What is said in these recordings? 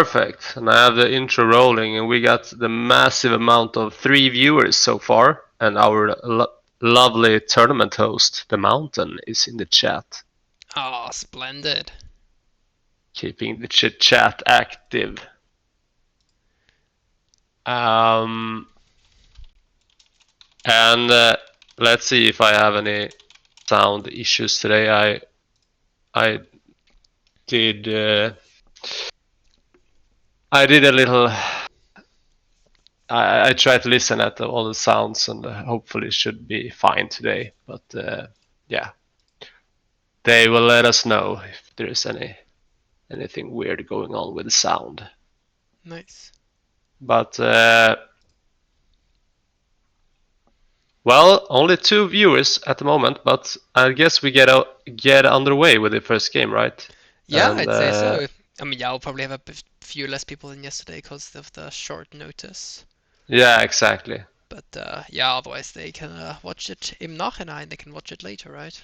Perfect. And I have the intro rolling, and we got the massive amount of 3 viewers so far. And our lovely tournament host, the Mountain, is in the chat. Oh, splendid. Keeping the chit chat active. And let's see if I have any sound issues today. I did I did a little. I tried to listen at all the sounds, and hopefully it should be fine today. But yeah, they will let us know if there is anything weird going on with the sound. Nice. But well, only 2 viewers at the moment. But I guess we get underway with the first game, right? Yeah, And I'd say so. I mean, yeah, I'll probably have a few less people than yesterday because of the short notice. yeah, exactly. But yeah, otherwise they can watch it im Nachhinein. They can watch it later, right?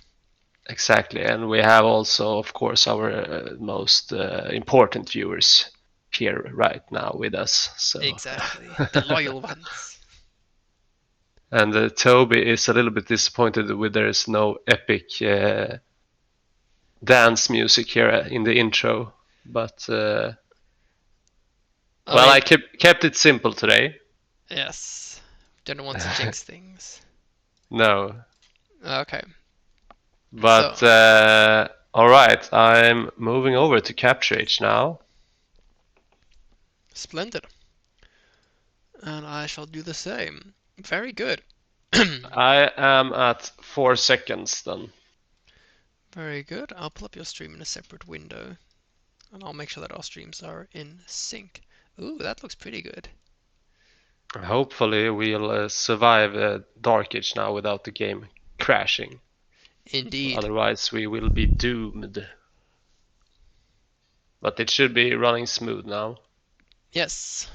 Exactly, and we have also, of course, our most important viewers here right now with us. So Exactly. The loyal ones. and Toby is a little bit disappointed with there is no epic dance music here in the intro, but well, I mean, I kept it simple today. yes. Don't want to jinx things. No, Okay. but So, all right, I'm moving over to Capture Age now. splendid. And I shall do the same. Very good. I am at 4 seconds then. Very good. I'll pull up your stream in a separate window. And I'll make sure that our streams are in sync. Ooh, that looks pretty good. Hopefully we'll survive Dark Age now without the game crashing. Indeed. Otherwise we will be doomed. But it should be running smooth now. Yes.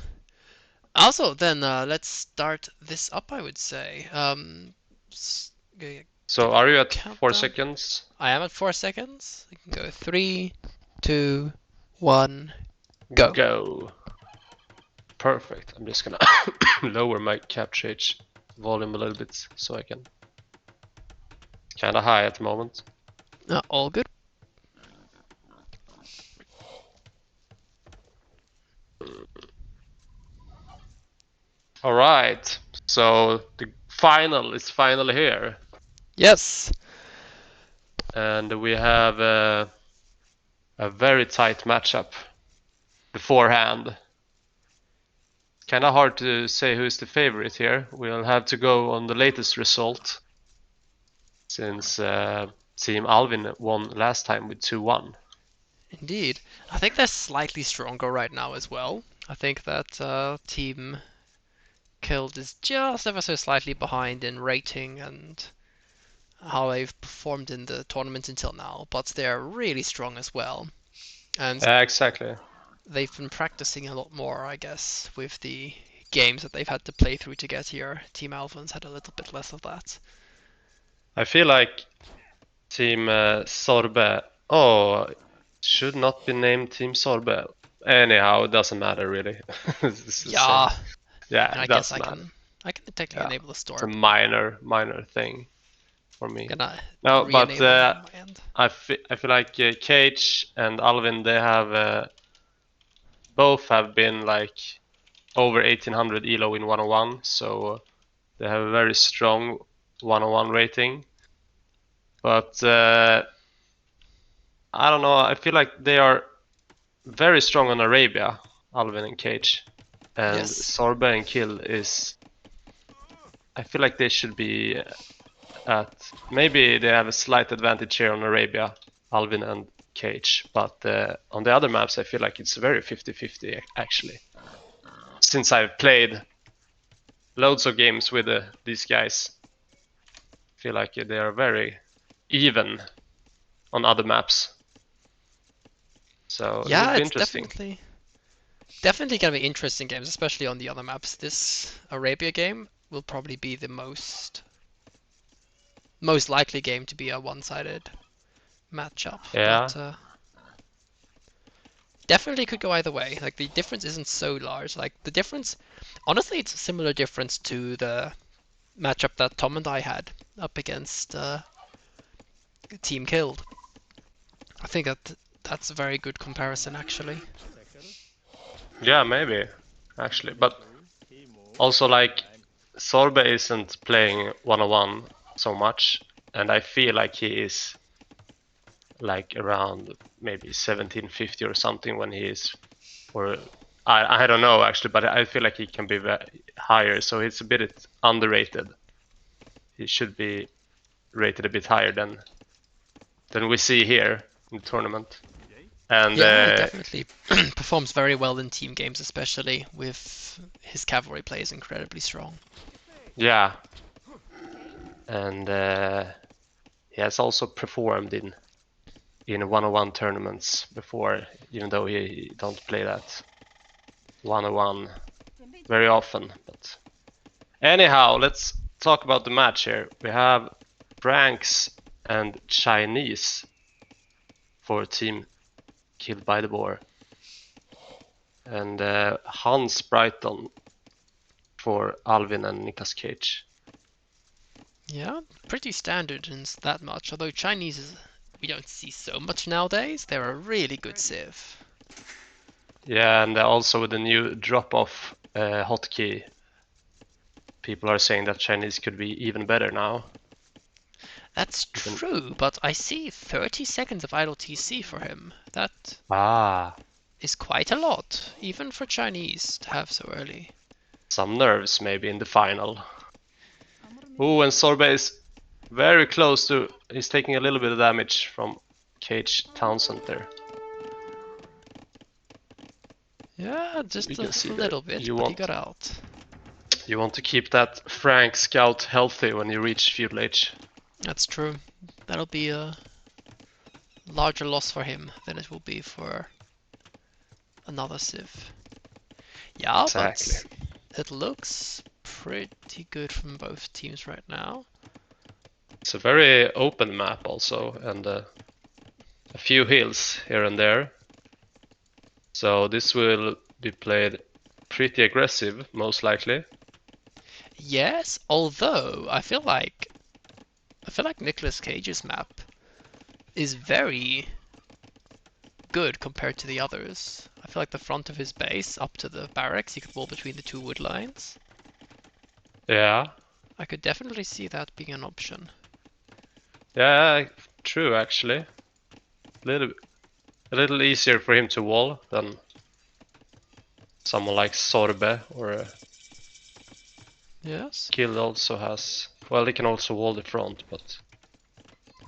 Also, then let's start this up, I would say. So Give a are you at 4 countdown. seconds? I am at 4 seconds. I can go 3, 2, 1, go. Go. Perfect. I'm just gonna lower my Capture Age volume a little bit so I can. Kinda high at the moment. All good. Alright, so the final is finally here. Yes. And we have a very tight matchup beforehand. Kinda hard to say who's the favorite here. We'll have to go on the latest result, since Team Alvin won last time with 2-1. Indeed. I think they're slightly stronger right now as well. I think that Team Killed is just ever so slightly behind in rating and how they've performed in the tournament until now, but they're really strong as well. And Exactly. they've been practicing a lot more, I guess, with the games that they've had to play through to get here. Team Alvin's had a little bit less of that. I feel like Team Sorbe. Oh, should not be named Team Sorbe. Anyhow, it doesn't matter really. It's the same. Yeah, Yeah, I it guess doesn't matter. I can technically Yeah, enable the it's a storm. minor thing for I'm me. gonna No, but re-enable it on my end. I feel like Cage and Alvin, they have both have been like over 1800 elo in 1-on-1, so they have a very strong 1-on-1 rating. But I don't know, I feel like they are very strong on Arabia, Alvin and Cage. And Yes. Sorbe and Kill is, I feel like they should be at, maybe they have a slight advantage here on Arabia, Alvin and Cage, but on the other maps I feel like it's very 50-50 actually. Since I've played loads of games with these guys, I feel like they are very even on other maps. So it would Yeah, be it's interesting. definitely gonna be interesting games, especially on the other maps. This Arabia game will probably be the most likely game to be a one-sided matchup. Yeah. But definitely could go either way. Like the difference isn't so large. Like the difference, honestly, it's a similar difference to the matchup that Tom and I had up against Team Killed. I think that's a very good comparison, actually. Yeah, maybe actually, but also like Sorbe isn't playing 1-on-1 so much, and I feel like he is like around maybe 1750 or something when he is, or I don't know actually, but I feel like he can be higher, so it's a bit underrated. He should be rated a bit higher than we see here in the tournament. And Yeah, he definitely performs very well in team games, especially with his cavalry play is incredibly strong. yeah, and he has also performed in 1-on-1 tournaments before, even though he don't play that 1-on-1 very often. But anyhow, let's talk about the match here. We have Franks and Chinese for team Killed by the Boar, and Hans Brighton for Alvin and Nicolas Cage. Yeah, pretty standard in that much. Although Chinese is, we don't see so much nowadays. They're a really good civ. Yeah, and also with the new drop-off hotkey, people are saying that Chinese could be even better now. That's Even true, but I see 30 seconds of idle TC for him. That ah, is quite a lot, even for Chinese to have so early. some nerves maybe in the final. Ooh, and Sorbe is very close to. He's taking a little bit of damage from Cage Townsend there. Yeah, We just can a see there. little bit, but he got out. You want to keep that Frank Scout healthy when you reach feudal age. That's true. That'll be a larger loss for him than it will be for another civ. Yeah, Exactly. but it looks pretty good from both teams right now. It's a very open map also, and a few hills here and there. So this will be played pretty aggressive, most likely. Yes, although I feel like Nicolas Cage's map is very good compared to the others. I feel like the front of his base up to the barracks, you could wall between the two wood lines. Yeah, I could definitely see that being an option. yeah, true actually. Little, a little easier for him to wall than someone like Sorbe or Yes. Kill also has. Well, they can also wall the front, but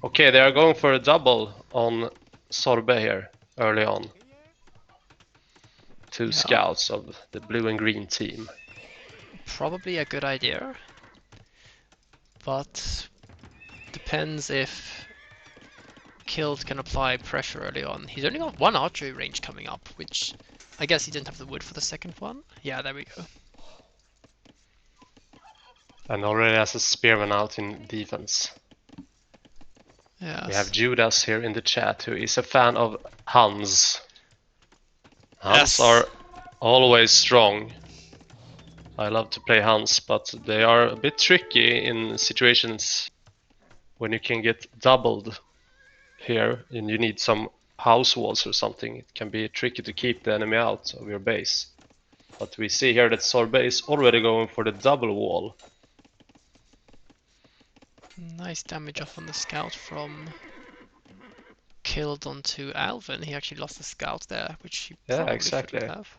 okay, they are going for a double on Sorbe here early on. Two Yeah, scouts of the blue and green team. probably a good idea, but depends if Killed can apply pressure early on. He's only got one archery range coming up, which I guess he didn't have the wood for the second one. Yeah, there we go. And already has a spearman out in defense. We have Yes. Judas here in the chat who is a fan of Hans. Hans Yes. are always strong. I love to play Hans, but they are a bit tricky in situations when you can get doubled here and you need some house walls or something. It can be tricky to keep the enemy out of your base. But we see here that Sorbe is already going for the double wall. Nice damage off on the scout from Killed onto Alvin. He actually lost the scout there, which he Yeah, probably shouldn't exactly. have.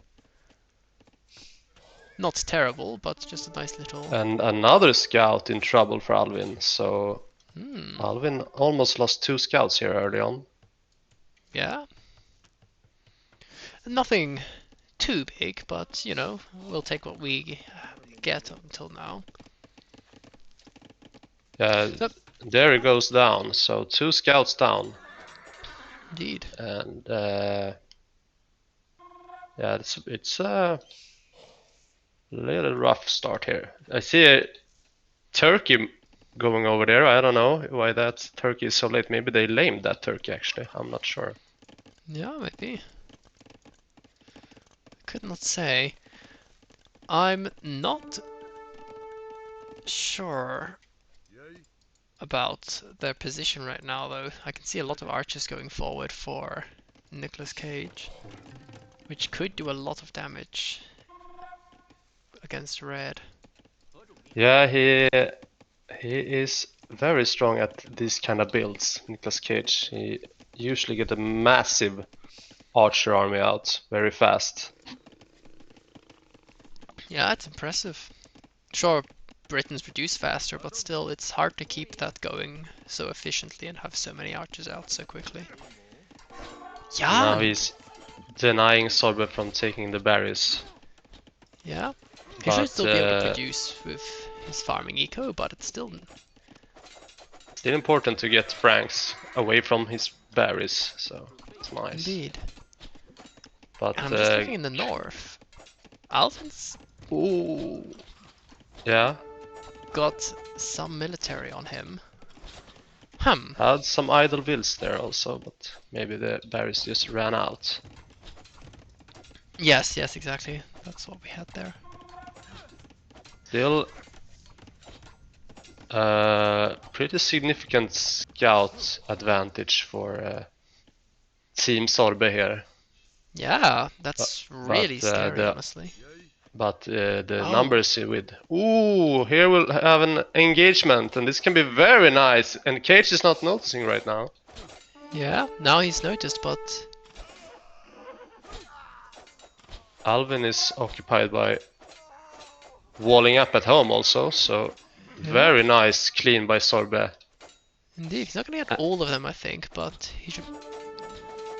Not terrible, but just a nice little. And another scout in trouble for Alvin, so Hmm. Alvin almost lost two scouts here early on. Yeah. Nothing too big, but we'll take what we get until now. Yeah, So, there it goes down, so two scouts down. indeed. And yeah, it's a little rough start here. I see a turkey going over there. I don't know why that turkey is so late. Maybe they lamed that turkey actually. I'm not sure. Yeah, maybe. Could not say. I'm not sure about their position right now, though. I can see a lot of archers going forward for Nicolas Cage, which could do a lot of damage against red. Yeah, he is very strong at these kind of builds, Nicolas Cage. He usually get a massive archer army out very fast. Yeah, it's impressive. Sure, Britons produce faster, but still, it's hard to keep that going so efficiently and have so many archers out so quickly. Now Jan! he's denying Sorbe from taking the berries. Yeah, he should But still be able to produce with his farming eco, but it's still... still important to get Franks away from his berries, so it's nice. Indeed. But And I'm just looking in the north. Alvin's... Ooh, yeah, got some military on him. had some idle vills there also, but maybe the berries just ran out. Yes, exactly. That's what we had there. Still pretty significant scout advantage for Team Sorbe here. Yeah, that's really scary, the honestly. the Oh, numbers with here we'll have an engagement, and this can be very nice. And Cage is not noticing right now. yeah, now he's noticed, but Alvin is occupied by walling up at home also, so yeah, very nice, clean by Sorbe. indeed. He's not gonna get Uh, all of them, I think, but he should.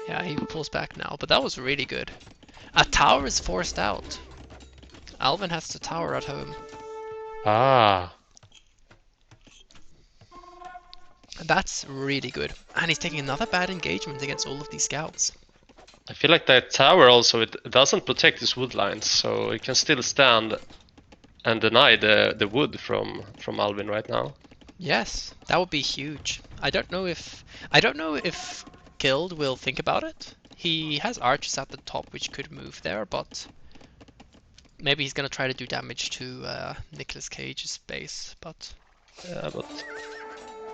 Yeah, he pulls back now, but that was really good. A tower is forced out. Alvin has to tower at home. ah, That's really good. And he's taking another bad engagement against all of these scouts. I feel like that tower also it doesn't protect his wood lines, so it can still stand and deny the wood from Alvin right now. Yes, that would be huge. I don't know if Guild will think about it. He has archers at the top which could move there, but maybe he's gonna try to do damage to Nicolas Cage's base, but Yeah, but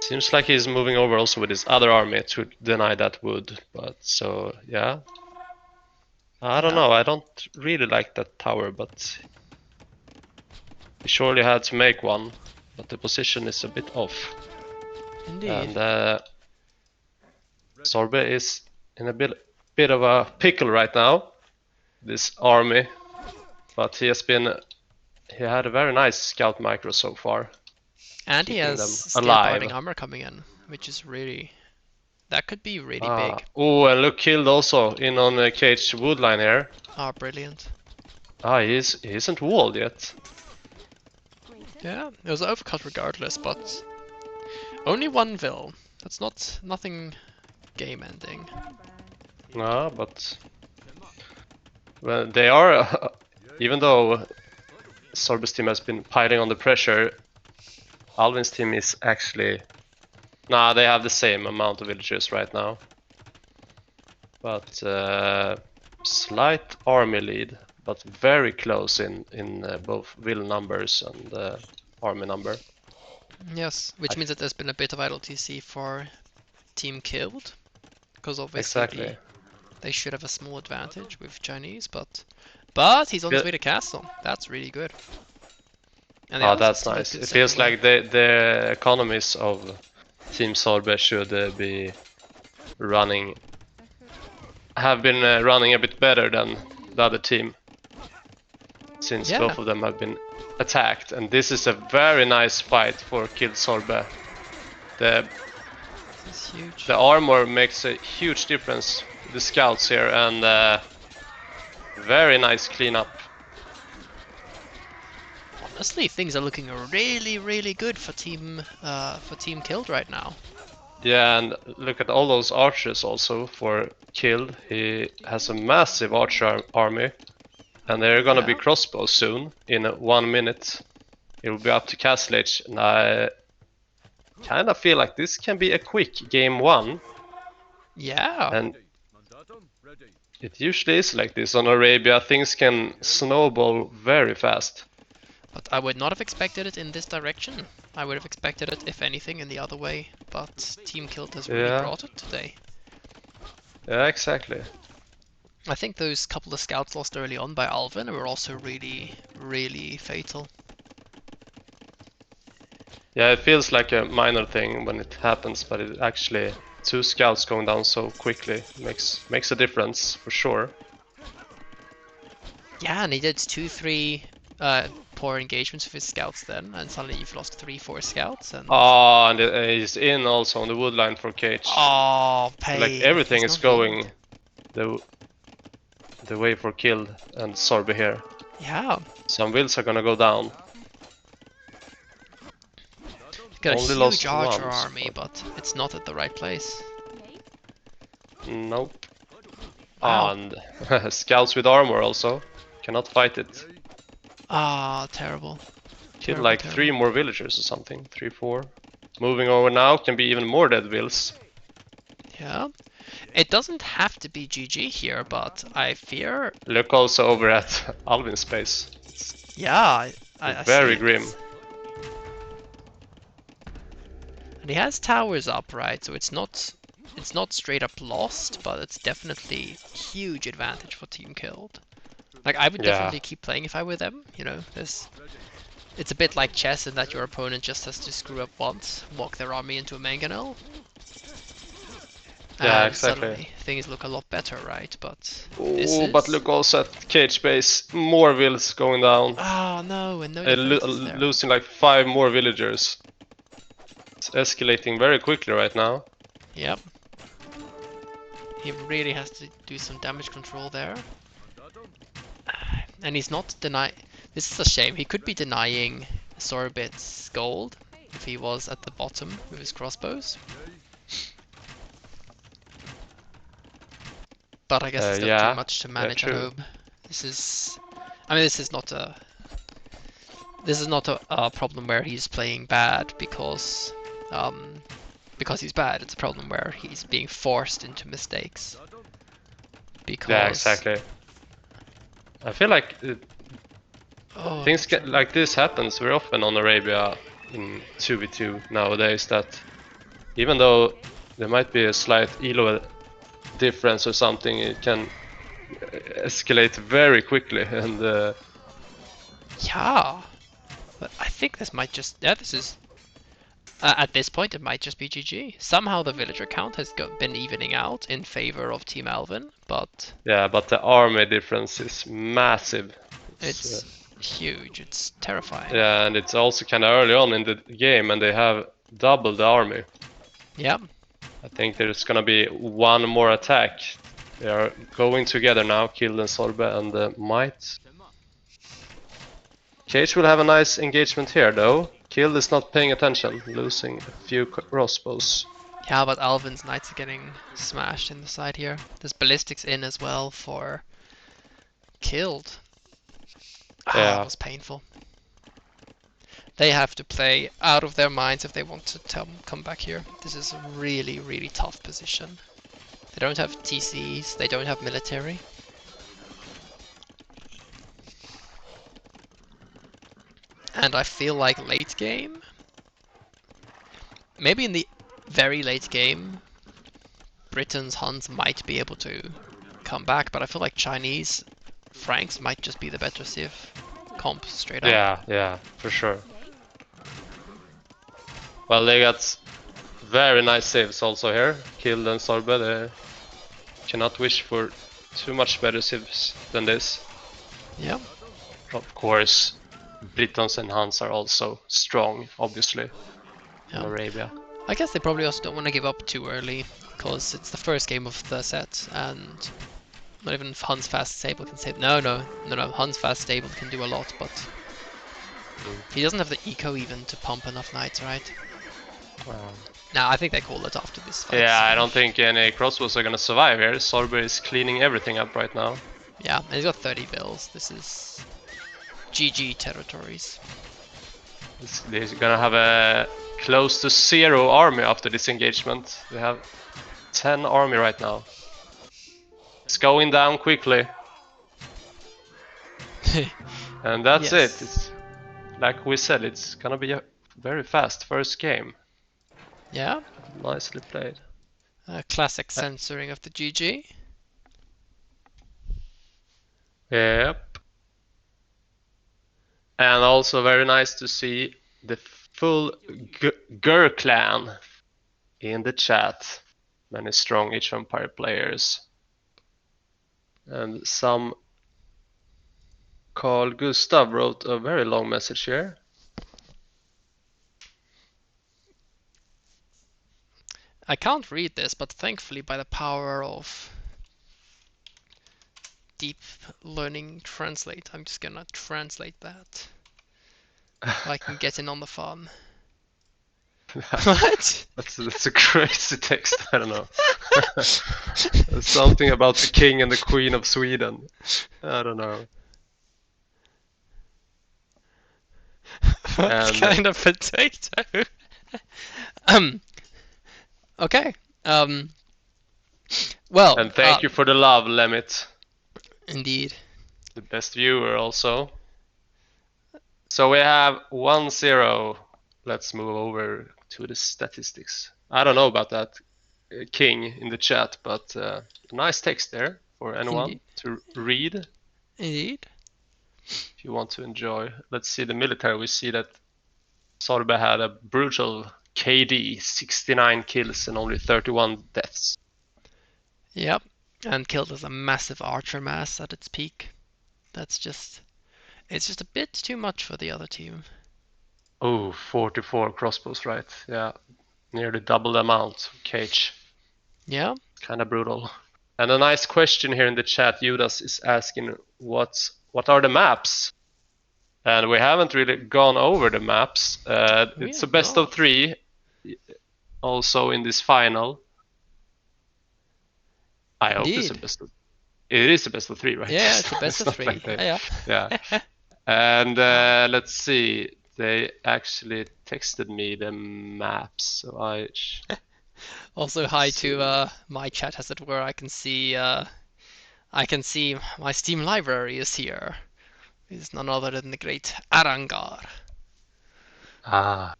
seems like he's moving over also with his other army to deny that wood. But so yeah, I don't yeah, know. I don't really like that tower, but he surely had to make one. But the position is a bit off, indeed. and Sorbe is in a bit of a pickle right now. This army, but he had a very nice scout micro so far, And he keeping has them scale barding alive. armor coming in, which is really that could be really Ah, big. oh, and look, killed also in on Cage woodline here. Ah, brilliant. Ah, he isn't walled yet. Yeah, it was overcut regardless, but only one vill. That's nothing game ending. No, but well, they are even though Sorbe's team has been piling on the pressure, Alvin's team is actually nah, they have the same amount of villagers right now. But slight army lead, but very close in both will numbers and army number. Yes, which means that there's been a bit of idle TC for team killed, because obviously Exactly. they should have a small advantage with Chinese, but he's on his Feel- way to castle. That's really good. And the Oh, others have that's still a nice. good It second feels wave. like the economies of Team Sorbe should be running have been running a bit better than the other team, since Yeah, both of them have been attacked. And this is a very nice fight for Kill Sorbe. The this is huge. the armor makes a huge difference with the scouts here, and very nice cleanup. Honestly, things are looking really good for team killed right now. Yeah, and look at all those archers also for Killed. He has a massive archer army, and they're gonna be Yeah, crossbows soon. In 1 minute, it will be up to Castle Age, and I kind of feel like this can be a quick game one. yeah. And It usually is like this on Arabia. Things can snowball very fast. But I would not have expected it in this direction. I would have expected it, if anything, in the other way. But Team Kilt has really Yeah, brought it today. yeah, exactly. I think those couple of scouts lost early on by Alvin were also really, really fatal. Yeah, it feels like a minor thing when it happens, but it actually 2 scouts going down so quickly makes a difference for sure. Yeah, and he did 2-3 poor engagements with his scouts then, and suddenly you've lost 3-4 scouts, and... Oh, and he's in also on the wood line for Cage. Oh, Like pain. everything He's is not healed. going the the way for Killed and Sorbe here. Yeah. Some wills are gonna go down. He's got a Only huge lost archer once, army, but it's not at the right place. nope. Wow. And scouts with armor also cannot fight it. Ah, terrible. Killed Terrible, like terrible. 3 more villagers or something. 3, 4. Moving over now can be even more dead wills. Yeah. It doesn't have to be GG here, but I fear... Look also over at Alvin's base. Yeah, I see Very it. grim. And he has towers up, right? So it's not straight up lost, but it's definitely huge advantage for Team Killed. Like, I would Yeah. definitely keep playing if I were them, you know, it's a bit like chess in that your opponent just has to screw up once, walk their army into a mangonel, Yeah, and exactly. suddenly things look a lot better, right? But this Oh, but is... look also at Cage base. More wills going down. Oh no, and no defenses there. Losing like 5 more villagers. It's escalating very quickly right now. Yep. He really has to do some damage control there. And he's not denying... This is a shame. He could be denying Sorbit's gold if he was at the bottom with his crossbows. But I guess it's still too Yeah, much to yeah, manage at true. home. This is... I mean, this is not a... This is not a problem where he's playing bad because he's bad. It's a problem where he's being forced into mistakes. Yeah, Because... exactly. I feel like Oh, things get like this happens very often on Arabia in 2v2 nowadays, that even though there might be a slight elo difference or something, it can escalate very quickly. And yeah. But I think this might just... Yeah, this is... at this point, it might just be GG. Somehow the villager count has been evening out in favor of Team Alvin, but... yeah, but the army difference is massive. It's huge. It's terrifying. Yeah, and it's also kind of early on in the game, and they have doubled the army. Yeah. I think there's gonna be one more attack. They are going together now, Kill and Sorbe and Might. Cage will have a nice engagement here though. Kill is not paying attention, losing a few crossbows. Yeah, but Alvin's knights are getting smashed in the side here. There's ballistics in as well for Killed. Ah, that Yeah, was painful. They have to play out of their minds if they want to come back here. This is a really, really tough position. They don't have TCs, they don't have military. And I feel like late game, maybe in the very late game, Britain's Huns might be able to come back, but I feel like Chinese Franks might just be the better Civ comp straight up. yeah, for sure. Well, they got very nice saves also here. Kill and Sorbe, they cannot wish for too much better saves than this. Yeah. Of course, Britons and Huns are also strong, obviously, in Yeah. Arabia. I guess they probably also don't want to give up too early, because it's the first game of the set, and not even Hans Fast Stable can save. No, Hans Fast Stable can do a lot, but he doesn't have the eco even to pump enough knights, right? Now I think they call it after this fight. Yeah, I don't think any crossbows are gonna survive here. Sorbe is cleaning everything up right now. Yeah, and he's got 30 bills. This is GG territories. They're gonna have a close to 0 army after this engagement. They have 10 army right now. It's going down quickly. And that's it. Yes. It's like we said, it's gonna be a very fast first game. Yeah. Nicely played. Classic censoring of the GG. Yep. And also very nice to see the full Gur clan in the chat. Many strong Age of Empire players. And some Carl Gustav wrote a very long message here. I can't read this, but thankfully, by the power of deep learning translate, I'm just gonna translate that so I can get in on the fun. What? That's a crazy text. I don't know. Something about the king and the queen of Sweden. I don't know. What And kind of potato? um. Okay. Well. and thank you for the love, Lemit. Indeed. The best viewer also. So we have 1-0. Let's move over to the statistics. I don't know about that king in the chat, but nice text there for anyone to read. Indeed. If you want to enjoy. Let's see the military. We see that Sorbe had a brutal KD, 69 kills and only 31 deaths. Yep. And killed as a massive archer mass at its peak. It's just a bit too much for the other team. Oh, 44 crossbows, right? Yeah, nearly double the amount. Cage. Yeah. Kind of brutal. And a nice question here in the chat. Judas is asking, what are the maps? And we haven't really gone over the maps. It's a best of 3, also in this final. I hope it's a best of. It is a best of 3, right? Yeah, it's a best of 3. Like yeah. Yeah. And let's see. They actually texted me the maps, so I. Also, hi to my chat, as it were. I can see my Steam library is here. It's none other than the great Arangar. Ah.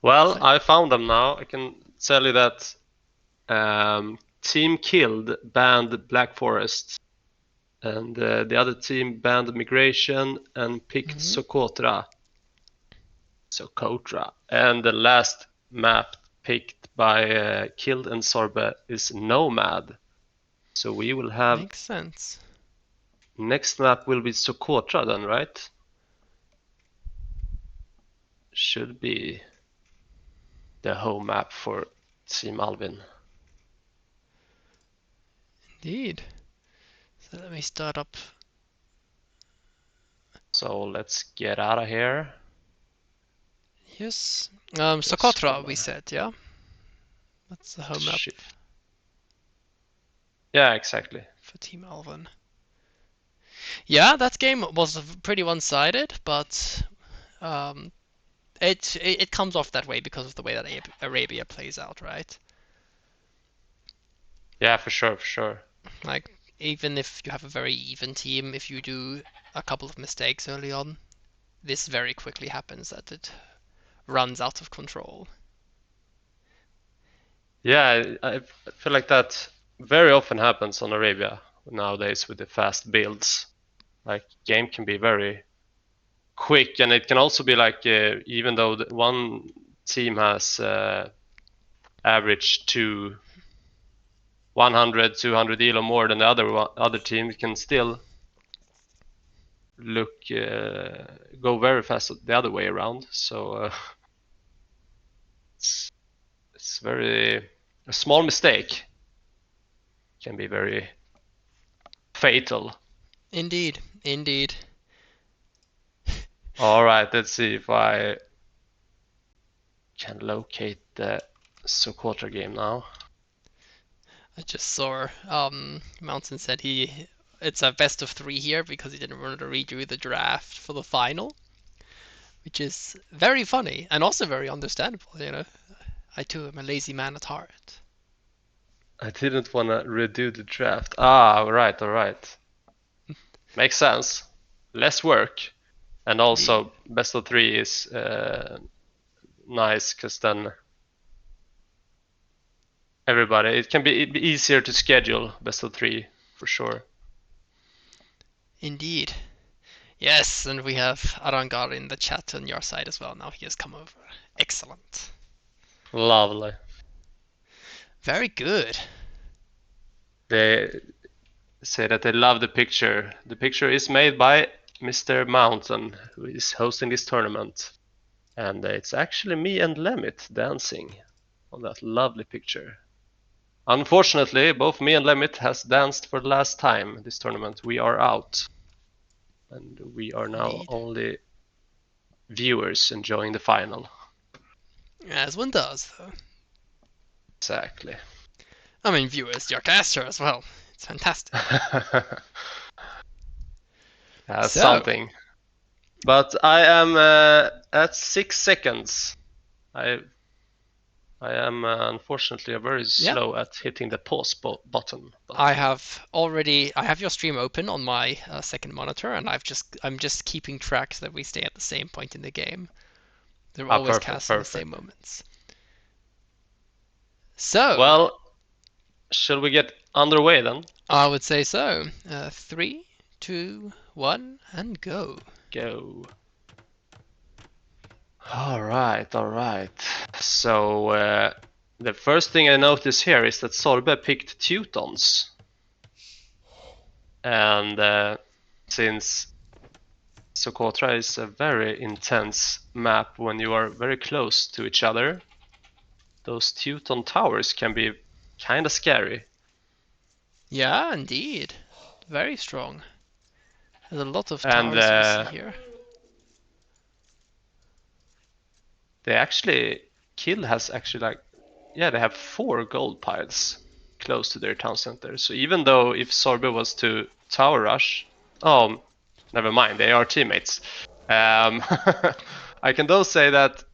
Well, I found them now. I can tell you that Team Killed banned Black Forest, and the other team banned Migration and picked Socotra. And the last map picked by Killed and Sorbe is Nomad. So we will have. Makes sense. Next map will be Socotra then, right? Should be the home map for Team Alvin. Indeed. So let me start up. So let's get out of here. Yes. Socotra, we said, yeah? That's the home map. Yeah, exactly. For Team Alvin. Yeah, that game was pretty one-sided, but it comes off that way because of the way that Arabia plays out, right? Yeah, for sure. Like, even if you have a very even team, if you do a couple of mistakes early on, this very quickly happens that it runs out of control. Yeah, I feel like that very often happens on Arabia nowadays with the fast builds. Like, game can be very quick, and it can also be like, even though one team has average to 100, 200 elo more than the other team, it can still go very fast the other way around. So it's very, a small mistake can be very fatal. Indeed. All right, let's see if I can locate the Socotra game now. I just saw Mountain said it's a best of 3 here because he didn't want to redo the draft for the final, which is very funny and also very understandable. I too am a lazy man at heart. I didn't want to redo the draft. Ah, alright, alright. Makes sense. Less work. And Indeed. also, best of 3 is nice, because then everybody, it can be easier to schedule best of 3, for sure. Indeed. Yes, and we have Arangar in the chat on your side as well. Now he has come over. Excellent. Lovely. Very good. They say that they love the picture. The picture is made by Mr. Mountain, who is hosting this tournament. And it's actually me and Lemit dancing on that lovely picture. Unfortunately, both me and Lemit has danced for the last time this tournament. We are out. And we are now Indeed. only viewers enjoying the final. As one does, though. Exactly. I mean, viewers, your caster as well. It's fantastic. So, Something. But I am at 6 seconds. I am unfortunately very yeah, slow at hitting the pause button. I have your stream open on my second monitor, and I'm just keeping track so that we stay at the same point in the game. They're always Perfect, cast in the same perfect. moments. So, Well, shall we get underway then? I would say so. 3, 2, 1, and go. Go. Alright, alright. So, the first thing I notice here is that Sorbe picked Teutons. And since Socotra is a very intense map when you are very close to each other, those Teuton towers can be kinda scary. Yeah, indeed. Very strong. There's a lot of And towers we see here. they actually, Kill has actually like, yeah, they have 4 gold piles close to their town center. So even though if Sorbe was to tower rush, oh, never mind, they are teammates. I can though say that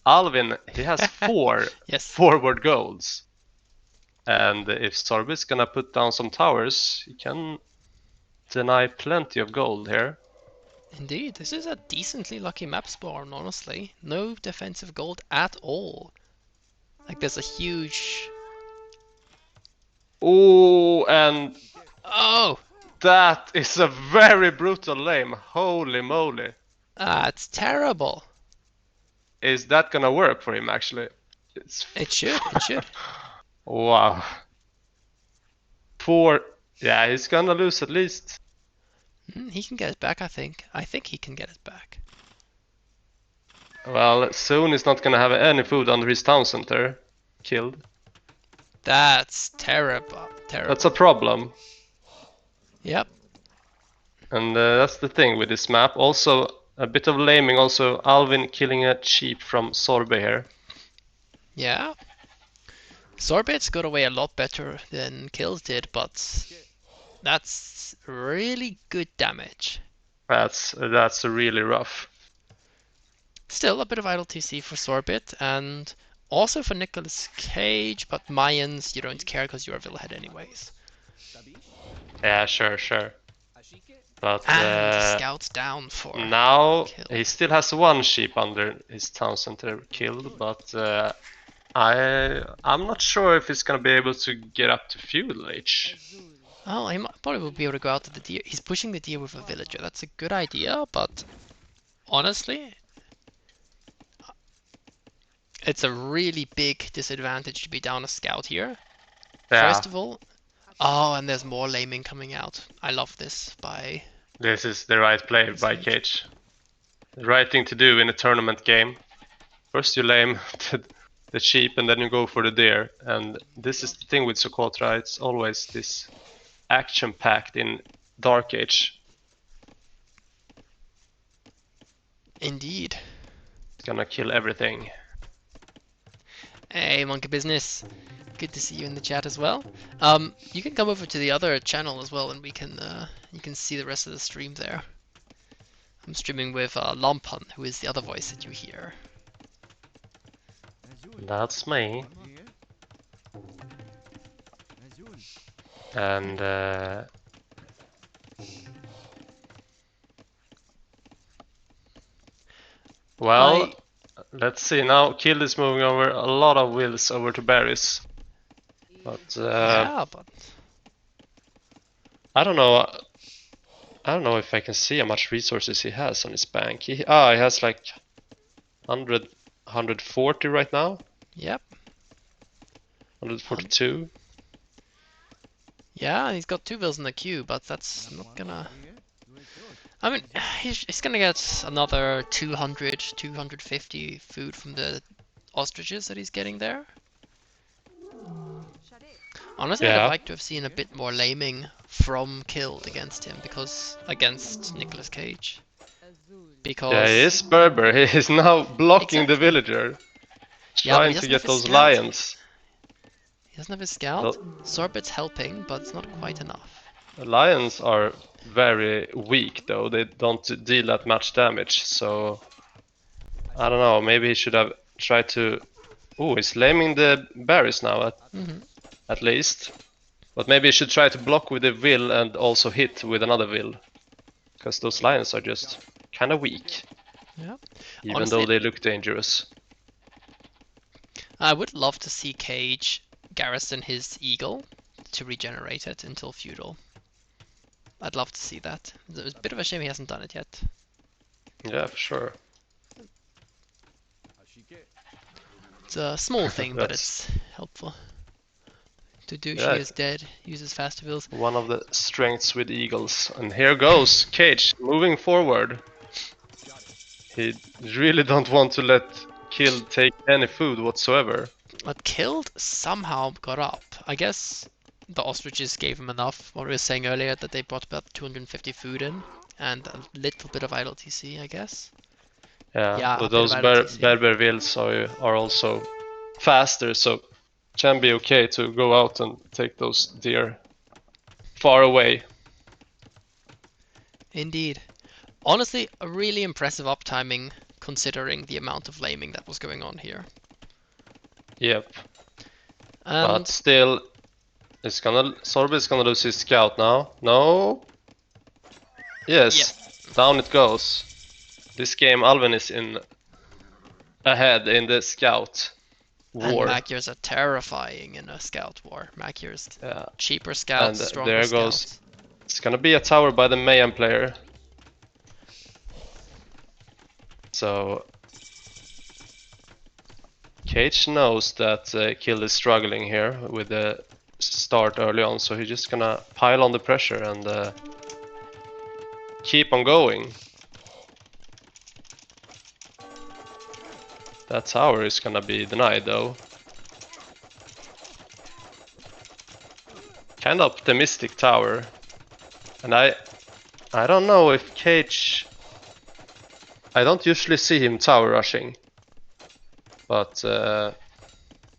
Alvin, he has 4 Yes, forward golds. And if Sorbe is gonna put down some towers, he can deny plenty of gold here. indeed. This is a decently lucky map spawn, honestly. No defensive gold at all. Like, there's a huge... Oh, and Oh! that is a very brutal lane. Holy moly. That's terrible. Is that gonna work for him actually? It's It should, it should. wow. 4. Yeah, he's gonna lose at least. He can get it back, I think. I think he can get it back. Well, soon he's not gonna have any food under his town center. Killed. That's terrible. Terrible. That's a problem. Yep. And that's the thing with this map. Also, a bit of laming. Also, Alvin killing a sheep from Sorbe here. Yeah. Sorbet's got away a lot better than Kills did, but that's really good damage. That's really rough. Still a bit of idle TC for Sorbet, and also for Nicolas Cage, but Mayans, you don't care because you're a Villhead anyways. Yeah, sure, sure. But And the scout's down for now Kill. he still has 1 sheep under his town center killed, but I'm not sure if he's gonna be able to get up to feudal age. Oh, he might probably will be able to go out to the deer. He's pushing the deer with a villager. That's a good idea, but honestly, it's a really big disadvantage to be down a scout here. Yeah, First of all, oh, and there's more laming coming out. I love this by... this is the right play by Cage. The right thing to do in a tournament game. First you lame the sheep and then you go for the deer. And this is the thing with Socotra, it's always this action-packed in Dark Age. Indeed. It's gonna kill everything. Hey, Monkey Business. Good to see you in the chat as well. You can come over to the other channel as well, and we can you can see the rest of the stream there. I'm streaming with Lampan, who is the other voice that you hear. That's me. And well, let's see. Now Kill is moving over a lot of wheels over to berries. But Yeah, but I don't know. I don't know if I can see how much resources he has on his bank. He has like 140 right now. yep. 142. Yeah, he's got 2 bills in the queue, but that's not gonna. I mean, he's gonna get another 200, 250 food from the ostriches that he's getting there. Honestly, I'd have Yeah. liked to have seen a bit more laming from Killed against him, because against Nicolas Cage. Yeah, he Because is Berber. He is now blocking the exactly. villager. Yeah, but Trying he to doesn't have get his those scout. lions. He doesn't have his scout. The, Sorbet's helping, but it's not quite enough. the lions are very weak though. They don't deal that much damage. So I don't know. Maybe he should have tried to. Oh, he's laming the berries now at least. But maybe he should try to block with a will and also hit with another will. Because those lions are just kind of weak. Yeah. Even though Honestly, they look dangerous. I would love to see Cage garrison his eagle to regenerate it until feudal. I'd love to see that. It's a bit of a shame he hasn't done it yet. Yeah, for sure. It's a small thing, but That's it's helpful. To do she yeah, is dead, uses faster bills. one of the strengths with eagles. And here goes Cage moving forward. He really don't want to let Kill take any food whatsoever. But Killed somehow got up. I guess the ostriches gave him enough. What we were saying earlier, that they brought about 250 food in, and a little bit of idle TC, I guess. Yeah, Yeah, a but bit of those idle TC. Berber wills are also faster, so can be okay to go out and take those deer far away. Indeed. Honestly, a really impressive uptiming considering the amount of laming that was going on here. Yep, but And still, Sorbe is gonna lose his scout now. No. yeah, Yes, down it goes. This game, Alvin is in ahead in the scout and war. Magyars are terrifying in a scout war. Magyars, Yeah, cheaper and scouts, stronger there goes. scouts. It's gonna be a tower by the Mayhem player. So Cage knows that Kill is struggling here with the start early on, so he's just gonna pile on the pressure and keep on going. That tower is gonna be denied though. Kind of optimistic tower. And I don't know if Cage... I don't usually see him tower rushing. But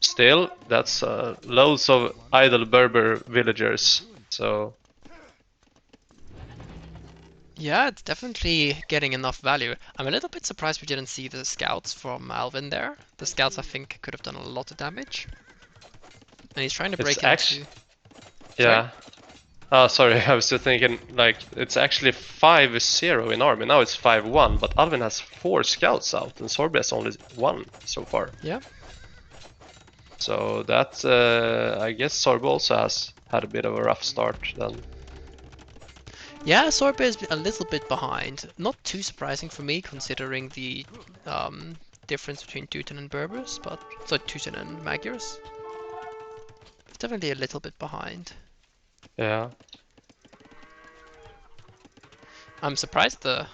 still, that's loads of idle Berber villagers. So Yeah, it's definitely getting enough value. I'm a little bit surprised we didn't see the scouts from Alvin there. The scouts, I think, could have done a lot of damage. And he's trying to it's break actually... into... Sorry? Yeah. Oh, sorry, I was still thinking, like, it's actually 5-0 in army. Now it's 5-1, but Alvin has 4 scouts out, and Sorbe has only 1 so far. Yeah. So that, I guess Sorbe also has had a bit of a rough start then. Yeah, Sorbe is a little bit behind. Not too surprising for me, considering the difference between Teuton and Berbers, but... So, Teuton and Magyars. It's definitely a little bit behind. Yeah. I'm surprised the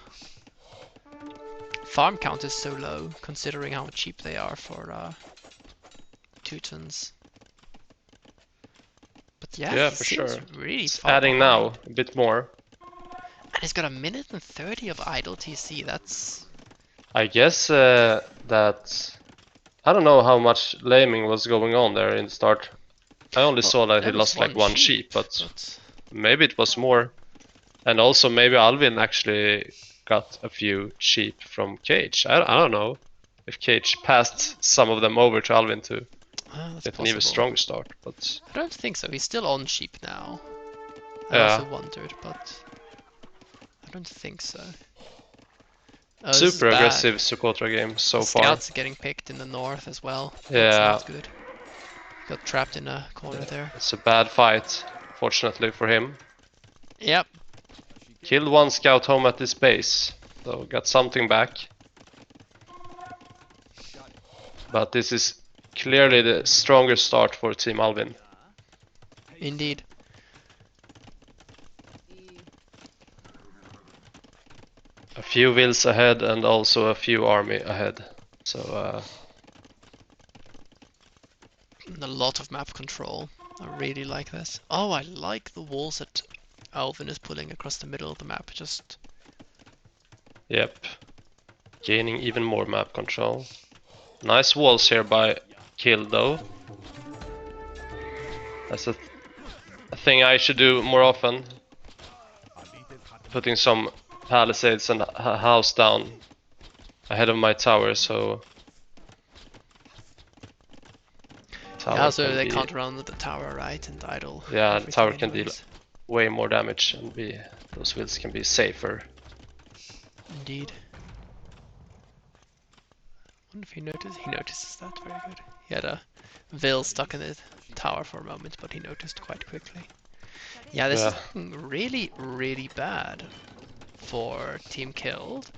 farm count is so low, considering how cheap they are for Teutons. But yeah, Yeah, he for seems sure. really It's far adding behind. now, a bit more. And he's got 1:30 of idle TC, that's... I guess that... I don't know how much laming was going on there in the start. I only Well, saw that he there was lost like one one sheep, but but... maybe it was more. And also maybe Alvin actually got a few sheep from Cage. I don't know if Cage passed some of them over to Alvin to That's get an even possible. stronger start, but I don't think so, he's still on sheep now. I also Yeah. wondered, but I don't think so. Oh, this is Super bad. aggressive Socotra game The so far. scouts are getting picked in the north as well. That's Yeah, not good. Got trapped in a corner there. it's a bad fight, fortunately for him. Yep. Killed one scout home at this base, so got something back. But this is clearly the stronger start for Team Alvin. Indeed. A few wills ahead and also a few army ahead. So A lot of map control. I really like this. Oh, I like the walls that Alvin is pulling across the middle of the map. Just yep, gaining even more map control. Nice walls here by Kill though. That's a thing I should do more often. Putting some palisades and a house down ahead of my tower, so yeah, tower so can they be, can't run with the tower, right, and idle yeah, the everything tower can deal anyways. way more damage and be, those wills can be safer. Indeed. Wonder if he noticed. He notices that. Very good. He had a Vil stuck in the tower for a moment, but he noticed quite quickly. Yeah, this Yeah, is really, really bad for Team Killed.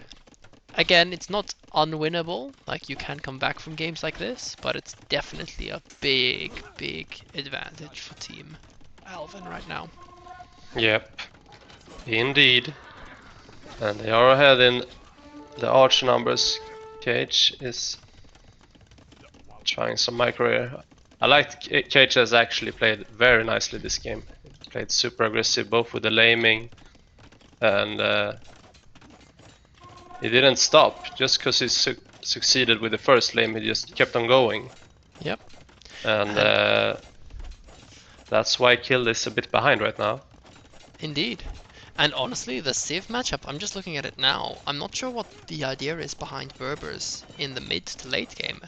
Again, it's not unwinnable, like you can come back from games like this, but it's definitely a big, big advantage for Team Alvin right now. yep, indeed. And they are ahead in the arch numbers. Cage is trying some micro here. I like Cage has actually played very nicely this game. He played super aggressive both with the laming and he didn't stop just because he succeeded with the first lame. He just kept on going, Yep. and And that's why Kill is a bit behind right now. indeed. And honestly, the Civ matchup, I'm just looking at it now. I'm not sure what the idea is behind Berbers in the mid to late game.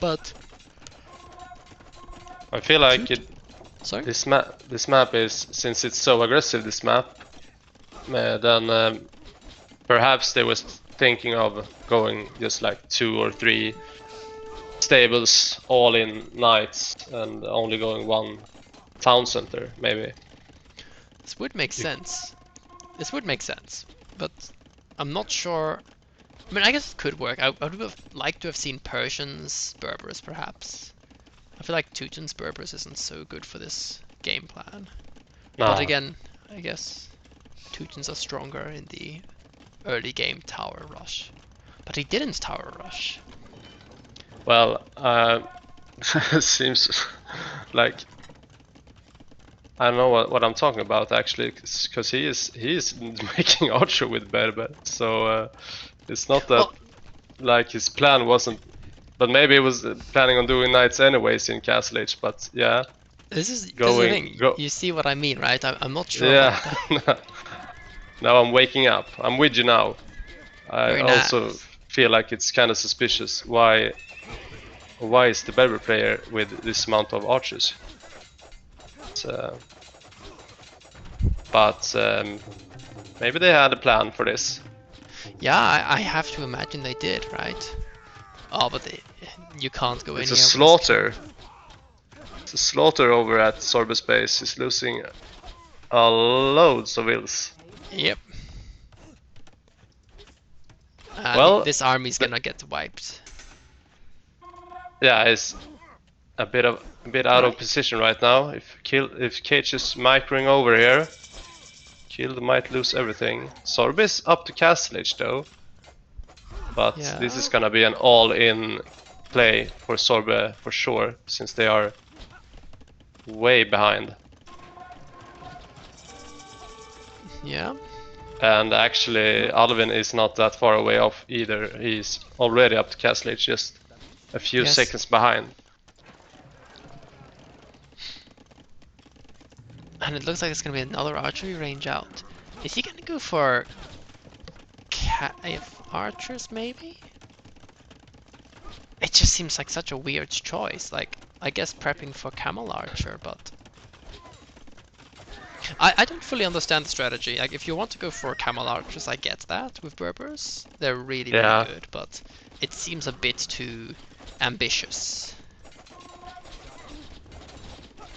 But I feel like Toot. Sorry? this map is, since it's so aggressive, this map, then perhaps they was thinking of going just like 2 or 3 stables all in knights and only going one town center maybe. This would make sense. This would make sense. But I'm not sure. I mean, I guess it could work. I would have liked to have seen Persians, Berbers, perhaps. I feel like Teuton's Berbers isn't so good for this game plan. But Nah, again, I guess Teutons are stronger in the early game tower rush. But he didn't tower rush. well, seems like I don't know what I'm talking about actually, because he is making Archer with Berber, so it's not that Well, like his plan wasn't, but maybe he was planning on doing knights anyways in Castle Age. But yeah, this is the going thing. go, You see what I mean, right? I'm not sure what yeah. the... Now I'm waking up. I'm with you now. I Very also nice. feel like it's kind of suspicious. Why is the Berber player with this amount of archers? It's, but maybe they had a plan for this. Yeah, I have to imagine they did, right? Oh, but you can't go in It's a here with this trap. slaughter. It's a slaughter over at Sorbus base. He's losing a loads of wills. Yep. And Well, this army's gonna get wiped. yeah, he's a bit out of Right? position right now. If Cage is microing over here, Kill might lose everything. Sorbus up to Castle Age though, but this is Yeah. gonna be an all-in play for Sorbe for sure, since they are way behind. Yeah. And actually, Alvin is not that far away off either. He's already up to Castle Age, just a few Yes. seconds behind. And it looks like it's gonna be another archery range out. Is he gonna go for archers maybe? It just seems like such a weird choice. Like, I guess prepping for camel archer, but I don't fully understand the strategy. Like, if you want to go for camel archers, I get that with Berbers. They're really, really Yeah. good, but it seems a bit too ambitious.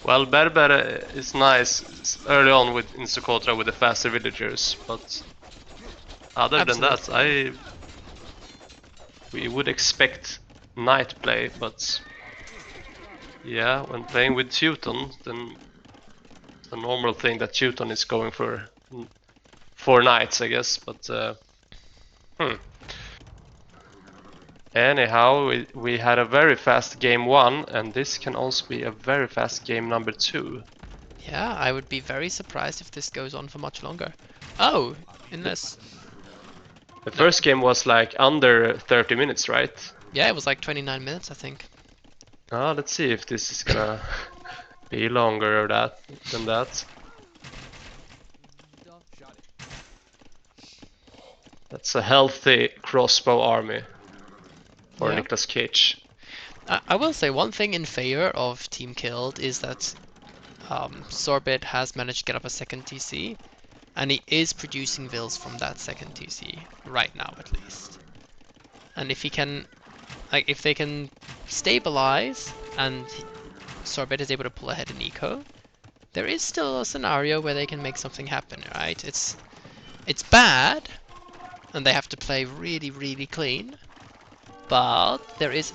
Well, Berber is nice early on with in Socotra with the faster villagers, but other than that, Absolutely. we would expect knight play, but yeah, when playing with Teuton, then the normal thing that Teuton is going for 4 knights, I guess. But anyhow, we had a very fast game 1, and this can also be a very fast game number 2. Yeah, I would be very surprised if this goes on for much longer. Oh, unless... The No. first game was like under 30 minutes, right? Yeah, it was like 29 minutes, I think. Let's see if this is gonna be longer than that. That's a healthy crossbow army for Yeah. Nicolas Cage. I will say one thing in favor of Team Killed is that Sorbet has managed to get up a second TC, and he is producing vills from that second TC right now, at least. And if he can, like, if they can stabilize and Sorbet is able to pull ahead in eco, there is still a scenario where they can make something happen, right? It's bad, and they have to play really, really clean, but there is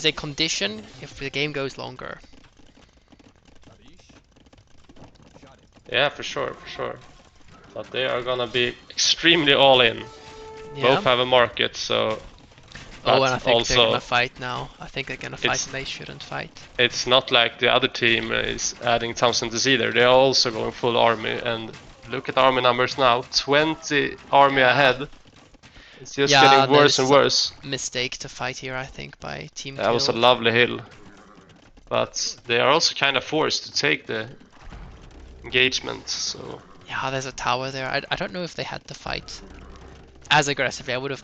a condition if the game goes longer. Yeah, for sure, for sure. But they are gonna be extremely all in. Yeah. Both have a market, so. Oh, and But I think they're gonna also, fight now. I think they're gonna fight it's and they shouldn't fight. it's not like the other team is adding thousands either. They are also going full army, and look at army numbers now. 20 army Yeah. ahead. It's just Yeah, getting no, worse this and is a worse. mistake to fight here, I think, by Team That was a Killed. lovely hill. But they are also kind of forced to take the engagement, so. Yeah, there's a tower there. I don't know if they had to fight as aggressively. I would have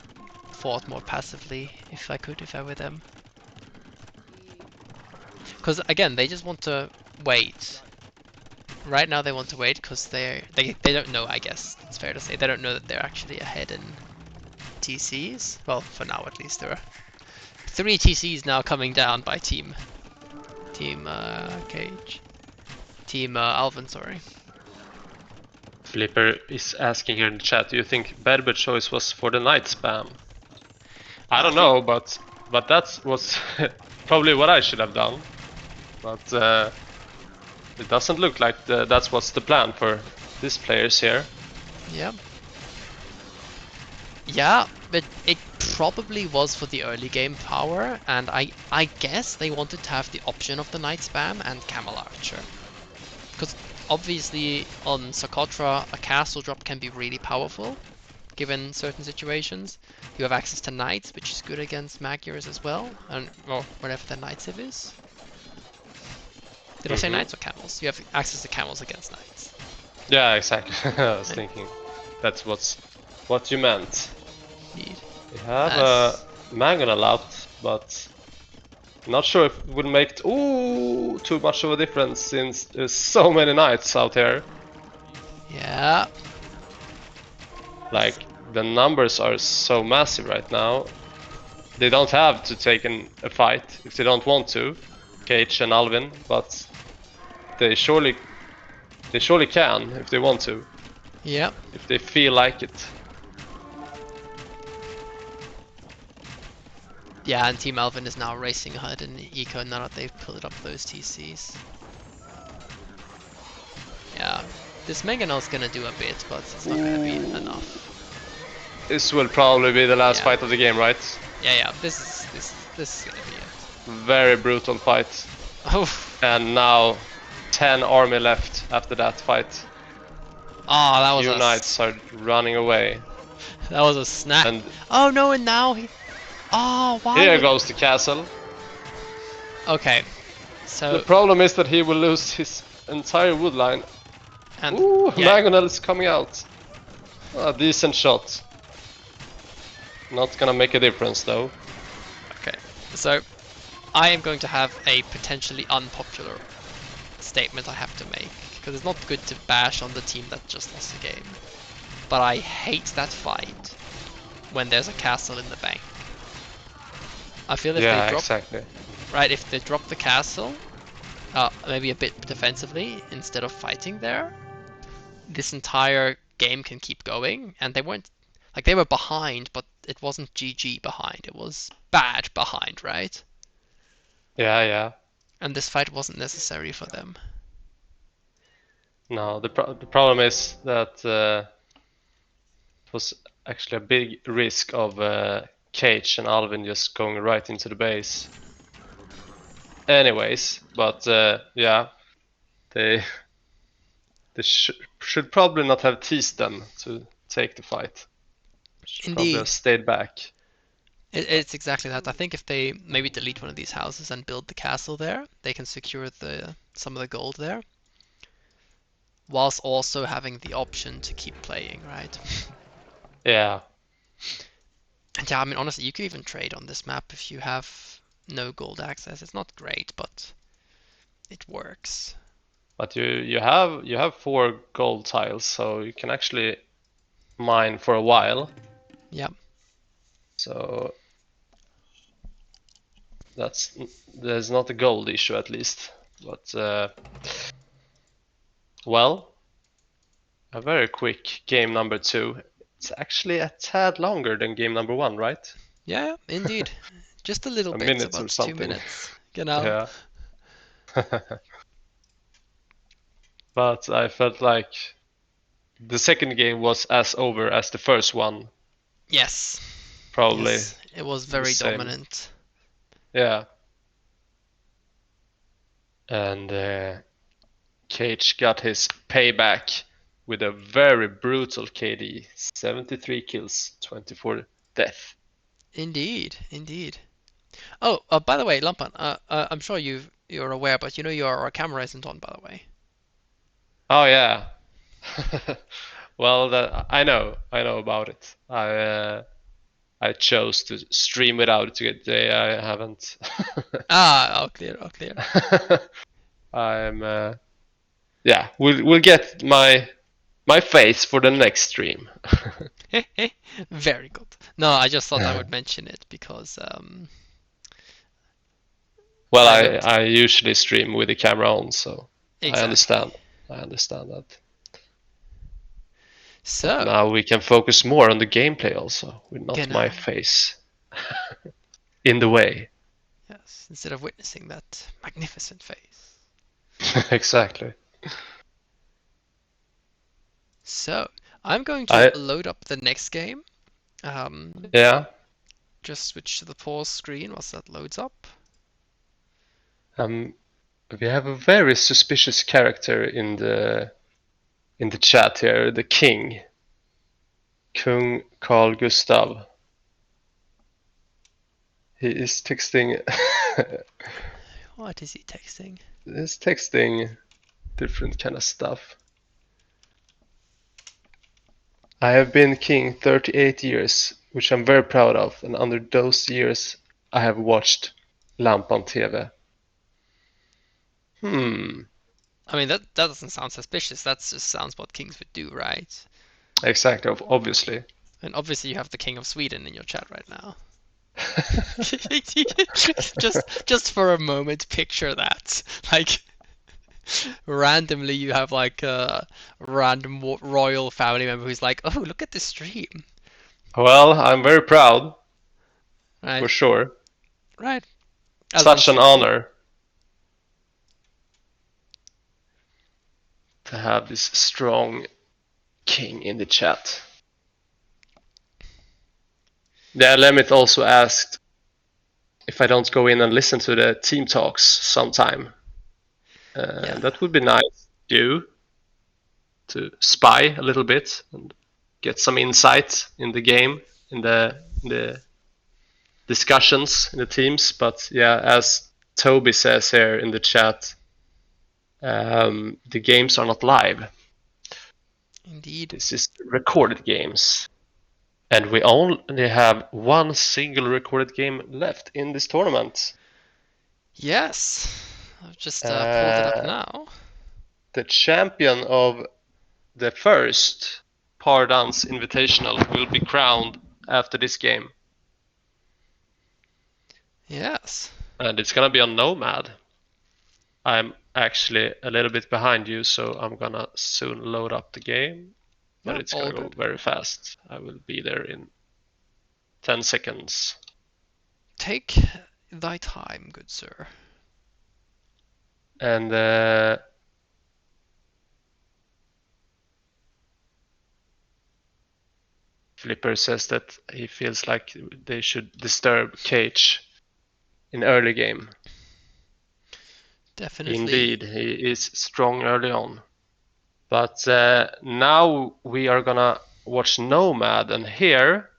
fought more passively if I could, if I were them. Because again, they just want to wait. Right now they want to wait because they don't know, I guess. It's fair to say. They don't know that they're actually ahead in TCs. Well, for now at least. There are 3 TCs now coming down by Team Cage. Team Alvin, sorry. Flipper is asking here in the chat, do you think Berber choice was for the night spam? I don't know, but that was probably what I should have done. But it doesn't look like that's what's the plan for these players here. Yeah. Yeah, but it probably was for the early game power, and I guess they wanted to have the option of the Night Spam and Camel Archer. Because obviously on Socotra, a castle drop can be really powerful, given certain situations. You have access to Knights, which is good against Magyars as well, and well, whatever the Knight Civ is. Did I say Knights or Camels? You have access to Camels against Knights. Yeah, exactly. I was thinking that's what you meant. Indeed. We have a Mangonel out, but not sure if it will make too much of a difference since there's so many knights out here. Yeah. Like, the numbers are so massive right now. They don't have to take a fight if they don't want to, Cage and Alvin, but they surely can if they want to. Yeah. If they feel like it. Yeah, and Team Alvin is now racing ahead in Eco now that they've pulled up those TCs. Yeah, this Mangonel's gonna do a bit, but it's not gonna be enough. This will probably be the last Yeah. fight of the game, right? Yeah, this is gonna be it. Very brutal fight. Oh. And now 10 army left after that fight. Oh, that was Few knights are running away. That was a snap. And oh no, and now he. Oh, why? here goes the castle. Okay, so. The problem is that he will lose his entire wood line. And Ooh, yeah. Mangonel is coming out. A decent shot. Not gonna make a difference though. Okay, so I am going to have a potentially unpopular statement I have to make. Because it's not good to bash on the team that just lost the game. But I hate that fight when there's a castle in the bank. I feel if they Yeah, drop, exactly. right, if they drop the castle, maybe a bit defensively instead of fighting there, this entire game can keep going. And they weren't, like, they were behind, but it wasn't GG behind. It was bad behind, right? Yeah, yeah. And this fight wasn't necessary for them. No, the problem is that it was actually a big risk of Cage and Alvin just going right into the base. Anyways, but yeah, they should probably not have teased them to take the fight. Should probably have Indeed, stayed back. it's exactly that. I think if they maybe delete one of these houses and build the castle there, they can secure some of the gold there, whilst also having the option to keep playing, right? Yeah, And yeah, I mean, honestly, you could even trade on this map if you have no gold access. It's not great, but it works. but you have 4 gold tiles, so you can actually mine for a while. Yeah, So there's not a gold issue at least. But well, a very quick game number 2. It's actually a tad longer than game number 1, right? yeah, indeed. Just a little A bit, minute about or 2 something. minutes. Genau. Yeah. But I felt like the second game was as over as the first one. Yes, Probably yes, it was the very same. dominant. Yeah. And Cage got his payback with a very brutal KD. 73 kills, 24 death. Indeed, indeed. Oh, by the way, Lampan, I'm sure you're aware, but you know your camera isn't on, by the way. Oh yeah. Well, I know about it. I chose to stream without it today. I haven't. Ah, all clear, all clear. I'm yeah. We'll get my face for the next stream. Very good. No, I just thought I would mention it because Well, I I looked I usually stream with the camera on, so I exactly. understand. I understand that. But So, now we can focus more on the gameplay also, with not my genau. face in the way. Yes, instead of witnessing that magnificent face. Exactly. So, I'm going to I load up the next game. Um, yeah. just switch to the pause screen whilst that loads up. Um, we have a very suspicious character in the chat here, the king, Kung Carl Gustav. He is texting. What is he texting? He's texting different kind of stuff. I have been king 38 years, which I'm very proud of, and under those years I have watched Lamp on TV. I mean, that doesn't sound suspicious. That just sounds what kings would do, right? Exactly, obviously. And obviously, you have the king of Sweden in your chat right now. just for a moment, picture that. Like, randomly, you have like a random royal family member who's like, "Oh, look at this stream." Well, I'm very proud, Right, for sure. right. As one Such an should be. honor to have this strong king in the chat. The Lemit also asked if I don't go in and listen to the team talks sometime. Yeah, That would be nice you to spy a little bit and get some insight in the game, in the discussions in the teams. But yeah, as Toby says here in the chat, the games are not live. indeed. This is recorded games. And we only have one single recorded game left in this tournament. Yes, I've just pulled it up Uh, now. the champion of the first Pardans invitational will be crowned after this game. Yes. And it's gonna be on Nomad. I'm actually a little bit behind you, so I'm gonna soon load up the game. But Yeah, it's all gonna go good. very fast. I will be there in 10 seconds. Take thy time, good sir. And Flipper says that he feels like they should disturb Cage in early game. Definitely. Indeed, he is strong early on. But now we are gonna watch Nomad, and here,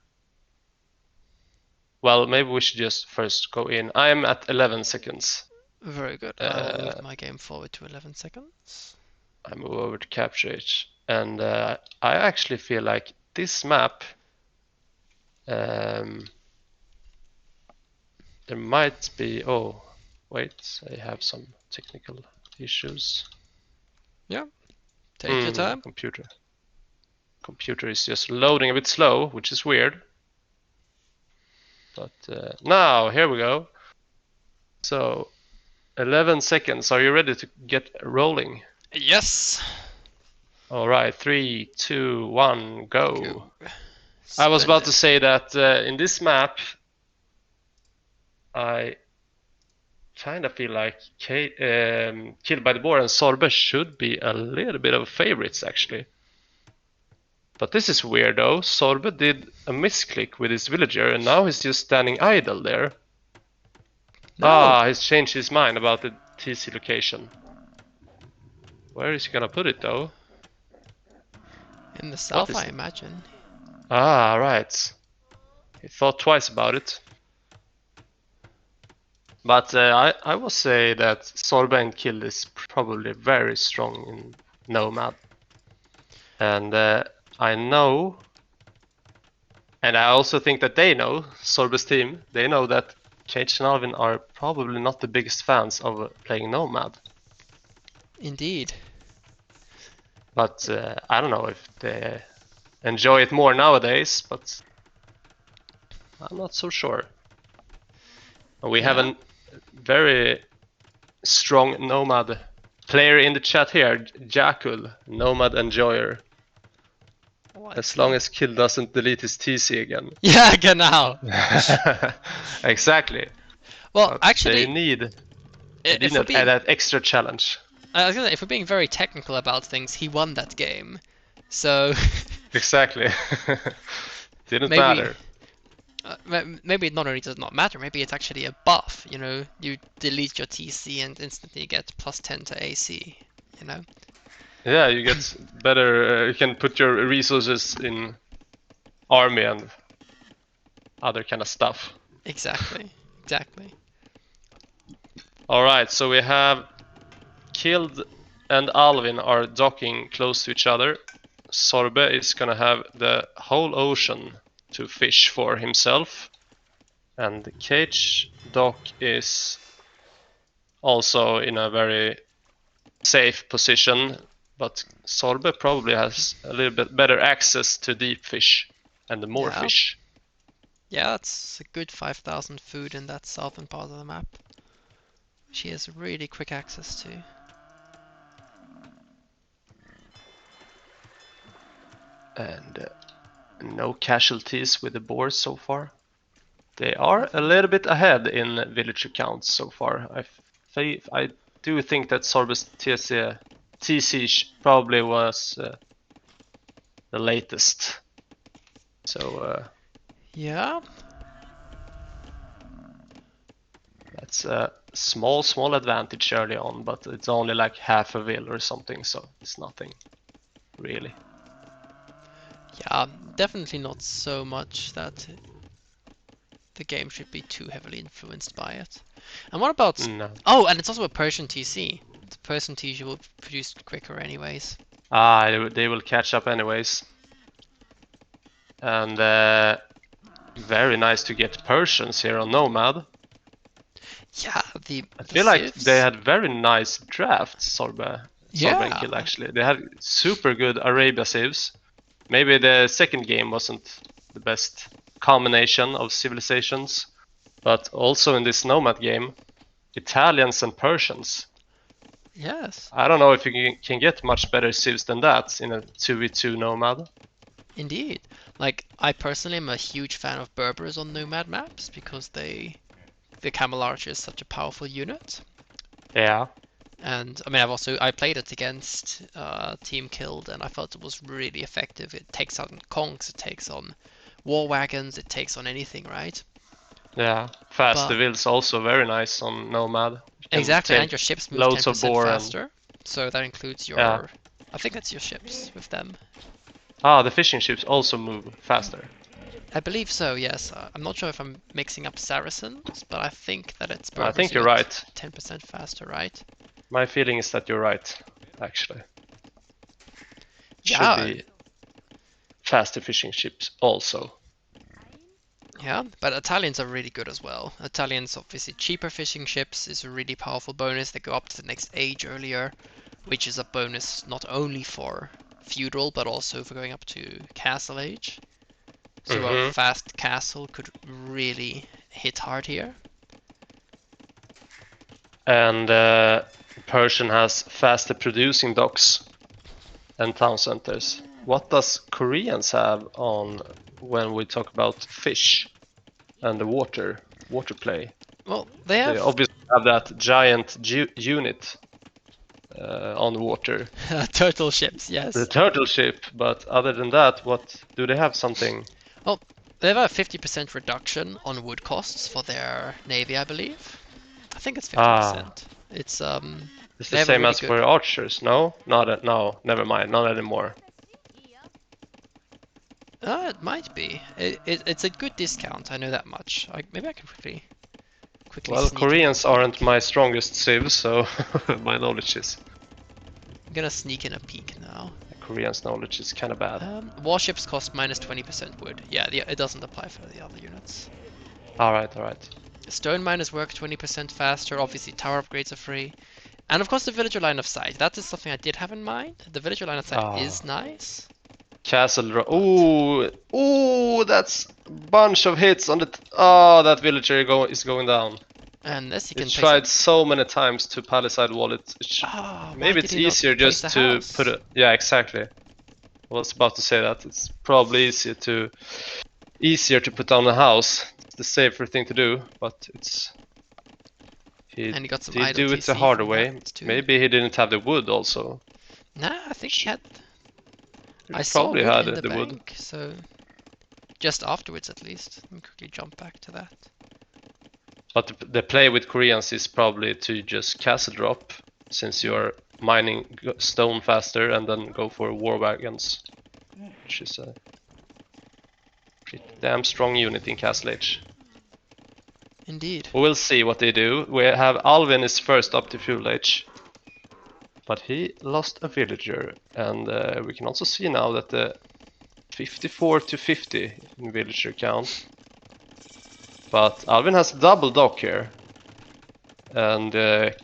well, maybe we should just first go in. I am at 11 seconds. Very good. I will move my game forward to 11 seconds. I move over to capture it, and I actually feel like this map, there might be. Oh, wait, I have some technical issues. Yeah, take your time. Computer is just loading a bit slow, which is weird. But now, here we go. So, 11 seconds. Are you ready to get rolling? Yes. All right, 3, 2, 1, go. Go. I was about to say that in this map, I kind of feel like Killed by the Boar and Sorbe should be a little bit of favorites, actually. But this is weird, though. Sorbe did a misclick with his villager, and now he's just standing idle there. No. Ah, he's changed his mind about the TC location. Where is he gonna put it, though? In the south, I imagine. Ah, right. He thought twice about it. But I will say that Sorbe and Kill is probably very strong in Nomad. And I know, and I also think that they know, Sorbe's team, they know that Cage and Alvin are probably not the biggest fans of playing Nomad. Indeed. But I don't know if they enjoy it more nowadays, but I'm not so sure. We have a very strong Nomad player in the chat here, Jakul, Nomad Enjoyer. As long as Kill doesn't delete his TC again. Yeah, genau. Exactly. Well, but actually, they need that extra challenge. I was gonna say, if we're being very technical about things, he won that game, so. Exactly. Didn't matter. Maybe it not only does not matter, maybe it's actually a buff. You know, you delete your TC and instantly get +10 to AC. You know. Yeah, you get better. You can put your resources in army and other kind of stuff. Exactly. Exactly. All right, so we have Killed and Alvin are docking close to each other. Sorbe is gonna have the whole ocean to fish for himself, and the Cage dock is also in a very safe position, but Sorbe probably has a little bit better access to deep fish and the more fish. Yeah, that's a good 5,000 food in that southern part of the map. She has really quick access to. And no casualties with the boars so far. They are a little bit ahead in villager counts so far. I do think that Sorbe's TC probably was the latest. So yeah, that's a small advantage early on, but it's only like half a vill or something, so it's nothing really. Yeah, definitely not so much that the game should be too heavily influenced by it. And what about... No. Oh, and it's also a Persian TC. The Persian TC will produce quicker anyways. Ah, they will catch up anyways. And very nice to get Persians here on Nomad. Yeah, I feel like they had very nice drafts, Sorbe. Sovereign Yeah, killed actually. They had super good Arabia saves. Maybe the second game wasn't the best combination of civilizations, but also in this Nomad game, Italians and Persians. yes, I don't know if you can get much better civs than that in a 2v2 Nomad. indeed. Like, I personally am a huge fan of Berbers on Nomad maps because the Camel Archer is such a powerful unit. Yeah. And I mean, I played it against Team Killed, and I felt it was really effective. It takes on conks, it takes on war wagons, it takes on anything, right? Yeah. Fast But Deville's also very nice on Nomad. You can exactly, and take your ships move loads of 10% boar and faster. So that includes yeah. your, I think that's your ships with them. Ah, the fishing ships also move faster. I believe so, yes. I'm not sure if I'm mixing up Saracens, but I think that it's I Berbers think who you're get right. 10% faster, right? My feeling is that you're right, actually. Should Yeah, be faster fishing ships also. yeah, but Italians are really good as well. Italians, obviously, cheaper fishing ships is a really powerful bonus. They go up to the next age earlier, which is a bonus not only for feudal, but also for going up to castle age. So a Mm-hmm. fast castle could really hit hard here. And Persian has faster producing docks and town centers. What does Koreans have on when we talk about fish and the water play? Well, they They have obviously have that giant unit on the water, turtle ships, the yes. turtle ship. But other than that, what do they have? Something? Well, they have a 50% reduction on wood costs for their navy, I believe. I think it's Ah, 50%. It's it's the they have a same really as good. for archers. No, not no. Never mind. Not anymore. It might be. It's a good discount. I know that much. Maybe I can quickly Well, sneak in a Koreans aren't peek. my strongest civs, so my knowledge is I'm gonna sneak in a peek now. Koreans' knowledge is kind of bad. Warships cost minus 20% wood. Yeah, it doesn't apply for the other units. All right, all right. Stone miners work 20% faster. Obviously, tower upgrades are free. And of course, the villager line of sight. That is something I did have in mind. The villager line of sight is Ah, nice, castle. but Ooh, ooh, that's a bunch of hits on the. Oh, that villager is going down. unless you It can place a. tried so many times to palisade wall it. Ah, why Maybe did it's he not easier place a just to put house? a. Yeah, exactly. I was about to say that. It's probably easier to put down a house. It's the safer thing to do, but he And he got some did idle do it the TC harder from that way. too. Maybe he didn't have the wood also. Nah, I think he had. He I saw probably wood had in the the wood. bank, so just afterwards at least. Let me quickly jump back to that. But the play with Koreans is probably to just castle drop, since you're mining stone faster, and then go for war wagons, which is a pretty damn strong unit in Castle Age. Indeed. We will see what they do. We have Alvin is first up to Fuel Age, but he lost a villager, and we can also see now that the 54 to 50 in villager count. But Alvin has a double dock here. And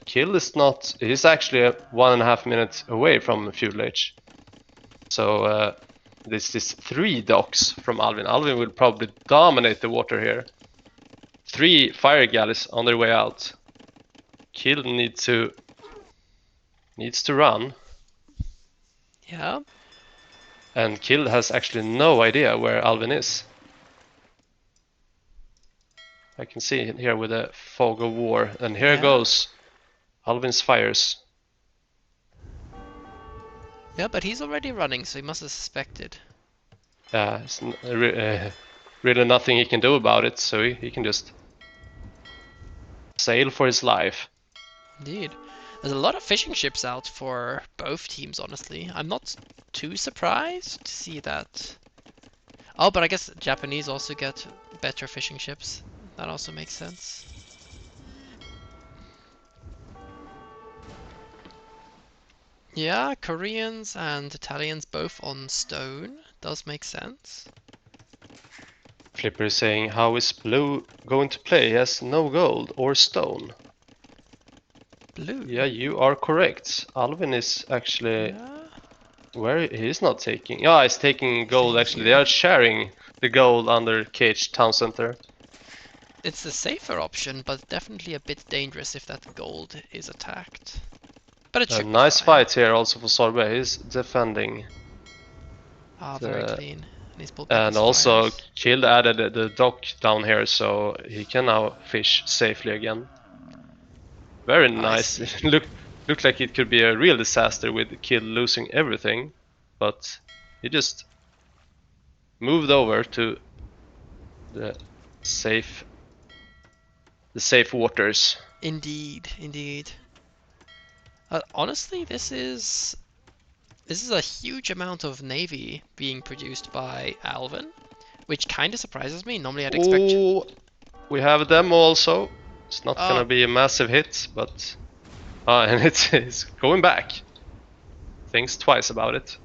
Kill is not. He's actually 1.5 minutes away from Fuel Age. So this is 3 docks from Alvin. Alvin will probably dominate the water here. 3 fire galleys on their way out. Kill needs to run. Yeah. And Kill has actually no idea where Alvin is. I can see it here with the fog of war. And here Yeah. goes Alvin's fires. Yeah, but he's already running, so he must have suspected. It's really nothing he can do about it, so he can just sail for his life. Indeed. There's a lot of fishing ships out for both teams, honestly. I'm not too surprised to see that. Oh, but I guess Japanese also get better fishing ships. That also makes sense. Yeah, Koreans and Italians both on stone. Does make sense. Flipper is saying, how is Blue going to play? He has no gold or stone. blue. Yeah, you are correct. Alvin is actually Yeah, where he's not taking. Yeah, he's taking gold. staying Actually, they here. are sharing the gold under Cage Town Center. It's the safer option, but definitely a bit dangerous if that gold is attacked. But it A should be nice fine. fight here also for Sorbe. He's defending. Ah, very The, clean. And he's pulled back and his also fires. Kill added the dock down here, so he can now fish safely again. Very I nice. see. Looked like it could be a real disaster with Kill losing everything, but he just moved over to the safe the safe waters. Indeed, indeed. Honestly, this is a huge amount of navy being produced by Alvin, which kind of surprises me. Normally, I'd expect. Oh, we have a demo also. It's not Oh, gonna be a massive hit, but and it's going back. Thinks twice about it.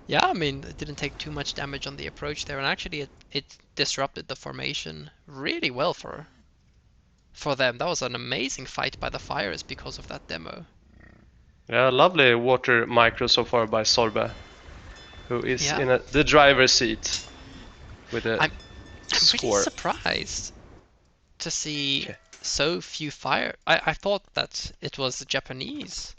yeah. I mean, it didn't take too much damage on the approach there, and actually, it disrupted the formation really well for them. That was an amazing fight by the fires because of that demo. Yeah, lovely water micro so far by Sorbe, who is Yeah, in the driver's seat with a I'm I'm pretty score. surprised to see Okay. so few fire. I thought that it was the Japanese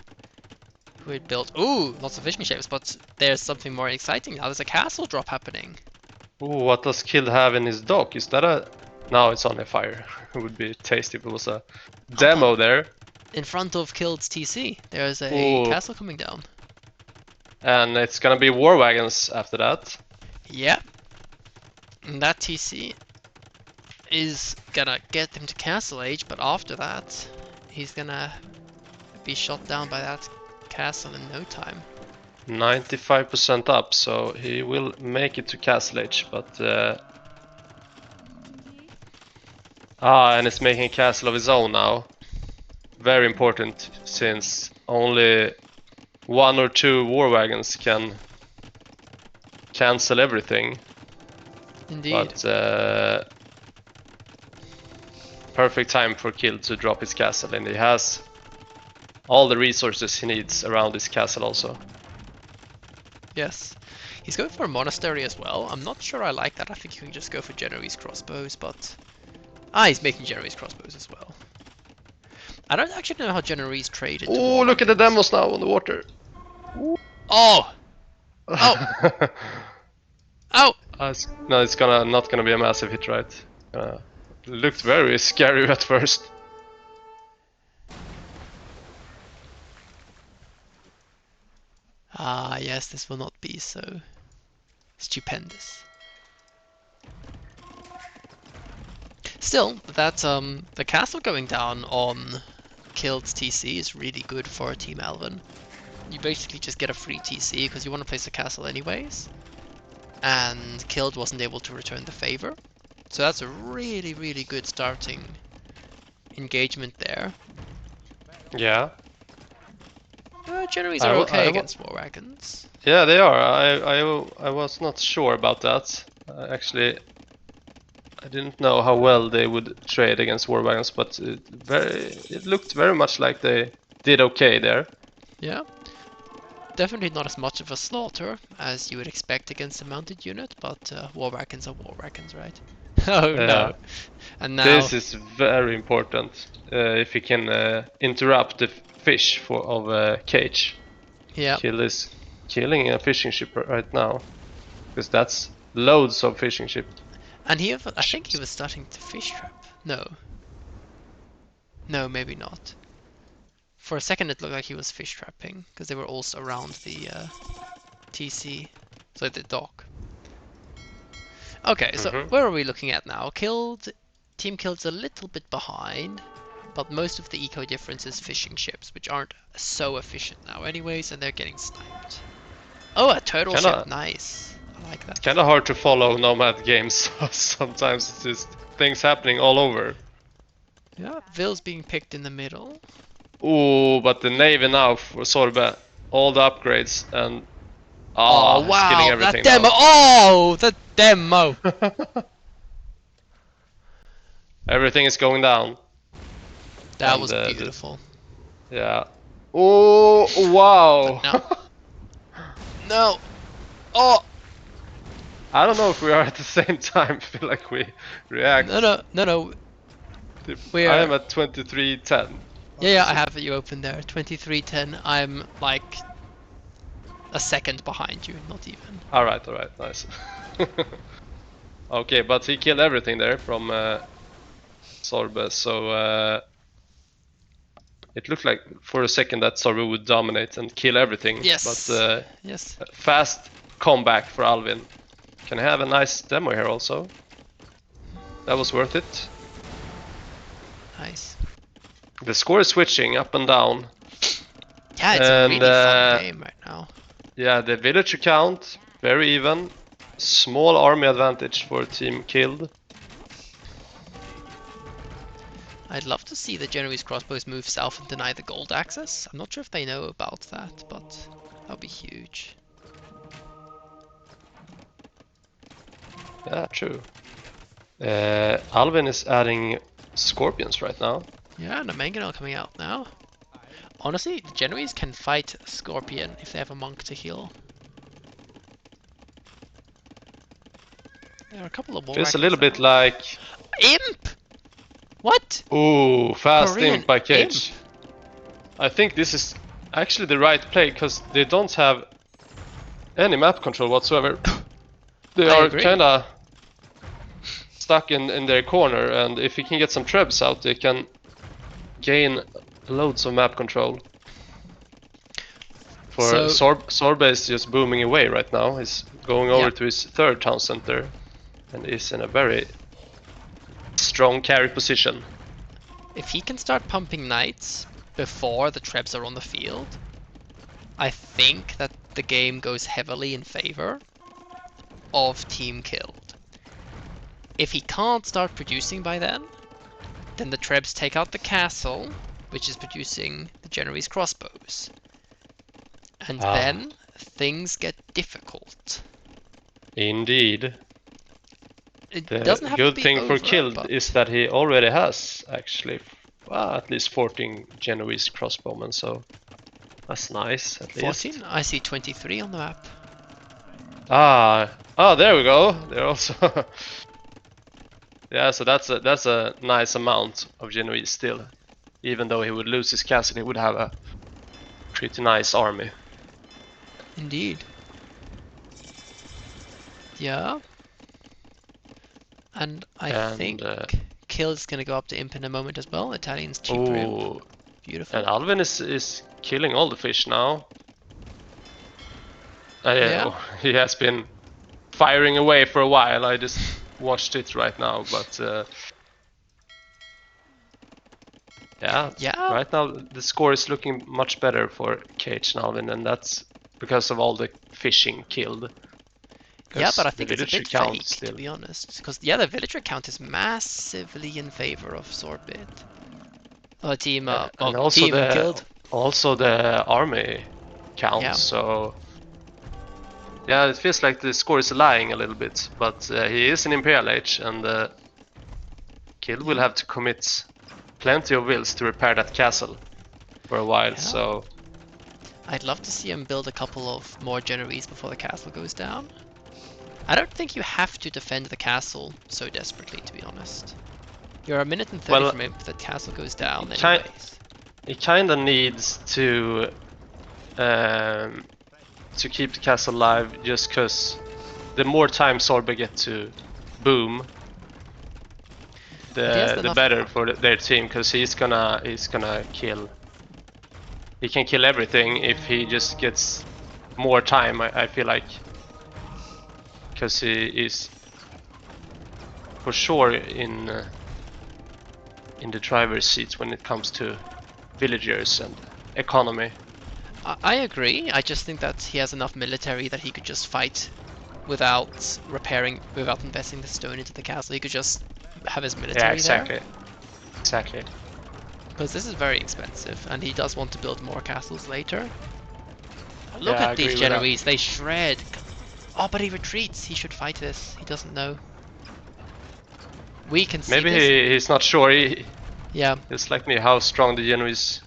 who had built. Ooh, lots of fishing ships, but there's something more exciting now. There's a castle drop happening. Ooh, what does Kill have in his dock? Is that a... No, it's on a fire. It would be tasty if it was a Oh, but demo there. in front of Killed's TC, there's a Ooh, castle coming down. and it's gonna be war wagons after that. Yeah, and that TC is gonna get him to Castle Age, but after that, he's gonna be shot down by that castle in no time. 95% up, so he will make it to Castle Age, but... and it's making a castle of his own now. Very important, since only one or two war wagons can cancel everything. Indeed. But perfect time for Kill to drop his castle, and he has all the resources he needs around this castle also. Yes. He's going for a monastery as well. I'm not sure I like that. I think you can just go for Genoese crossbows, but... Ah, he's making Genoese crossbows as well. I don't actually know how Genoese trade into Oh, war look at the wagons. demos now on the water. Oh! Oh! Oh! No, it's not gonna be a massive hit, right? Looked very scary at first. Ah, yes, this will not be so stupendous. Still, that the castle going down on Killed's TC is really good for Team Alvin. You basically just get a free TC because you want to place a castle anyways, and Killed wasn't able to return the favor. So that's a really, really good starting engagement there. Yeah. Genoese I, are w- okay I, w- against war wagons. Yeah, they are. I was not sure about that. Actually, I didn't know how well they would trade against war wagons, but it looked very much like they did okay there. Yeah, definitely not as much of a slaughter as you would expect against a mounted unit, but war wagons are war wagons, right? Oh no! Yeah, And now, this is very important. If he can interrupt the fish of Cage, yeah, Kill is killing a fishing ship right now, because that's loads of fishing and I think he ships. was starting to fish trap. No, no, maybe not. For a second, it looked like he was fish trapping because they were also around the TC, so the dock. Okay, so Hmm. where are we looking at now? Team Killed's a little bit behind, but most of the eco difference is fishing ships, which aren't so efficient now anyways, and they're getting sniped. Oh, a turtle ship, Kinda, nice. I like that. kinda hard to follow Nomad games. Sometimes it's just things happening all over. Yeah, Ville's being picked in the middle. Ooh, but the navy now for Sorbe, all the upgrades and Oh he's killing wow, that everything demo! now. Oh, the demo! Everything is going down, That and was beautiful. Yeah. Oh, But wow. no. No! Oh! I don't know if we are at the same time. I feel like we No, react. no, no, no. I am We're. at 23:10. Yeah, yeah, Is I it? have you open there. 23:10. I'm like a second behind you, not even. Alright, alright, nice. Okay, but he killed everything there from Sorbe, so it looked like for a second that Sorbe would dominate and kill everything, but Yes. Yes. fast comeback for Alvin. Can I have a nice demo here also? That was worth it. Nice. The score is switching up and down, Yeah, it's a and really fun game right now. yeah, the villager count very even. Small army advantage for team killed. I'd love to see the Genoese crossbows move south and deny the gold access. I'm not sure if they know about that, but that would be huge. Yeah, true. Alvin is adding scorpions right now. Yeah, and a mangonel coming out now. Honestly, the Genoese can fight Scorpion if they have a monk to heal. There are a couple of Feels a Warrackers little bit there. like, Imp! What? ooh, fast Korean imp by imp? Cage. I think this is actually the right play because they don't have any map control whatsoever. They I are agree. kinda stuck in their corner, and if you can get some trebs out, they can gain loads of map control. For So, Sorbe is just booming away right now. He's going yeah, over to his third town center and is in a very strong carry position. if he can start pumping knights before the trebs are on the field, I think that the game goes heavily in favor of team killed. If he can't start producing by then the trebs take out the castle, which is producing the Genoese crossbows. And Ah, then things get difficult. indeed. It The doesn't have to good be thing for over, killed but is that he already has actually at least 14 Genoese crossbowmen, so that's nice at least. 14? I see 23 on the map. There we go. They're also yeah, so that's a nice amount of Genoese still. Even though he would lose his castle, he would have a pretty nice army. Indeed. Yeah. And I think And Kill is going to go up to Imp in a moment as well. Italian's cheaper Imp. oh, and Beautiful. Alvin is killing all the fish now. Yeah. He has been firing away for a while. I just watched it right now, but yeah, Yeah. right now the score is looking much better for Cage and Alvin, and that's because of all the fishing killed. Yeah, but Because I the think it's a villager bit count fake, to still, be honest. Because, yeah, the villager count is massively in favor of Sorbit. and Team killed. also the army count. Yeah. So yeah, it feels like the score is lying a little bit, but he is an Imperial Age, and Kill will Yeah. have to commit plenty of wills to repair that castle for a while. Yeah. So I'd love to see him build a couple of more Genoese before the castle goes down. I don't think you have to defend the castle so desperately, to be honest. You're a minute and 30 well, from if the castle goes down it kind anyways. it kind of needs um, to keep the castle alive, just because the more time Sorbe get to boom, But he has the enough. better for their team, because he's gonna kill. He can kill everything if he just gets more time. I feel like, because he is for sure in the driver's seat when it comes to villagers and economy. I agree. I just think that he has enough military that he could just fight without repairing, without investing the stone into the castle. He could just have his Yeah, military there. exactly, exactly. Because this is very expensive, and he does want to build more castles later. Look Yeah, I at these agree with that. Genoese, they shred. Oh, but he retreats. He should fight this. He doesn't know. We can see Maybe this. he's not sure. Yeah, He's like me how strong the Genoese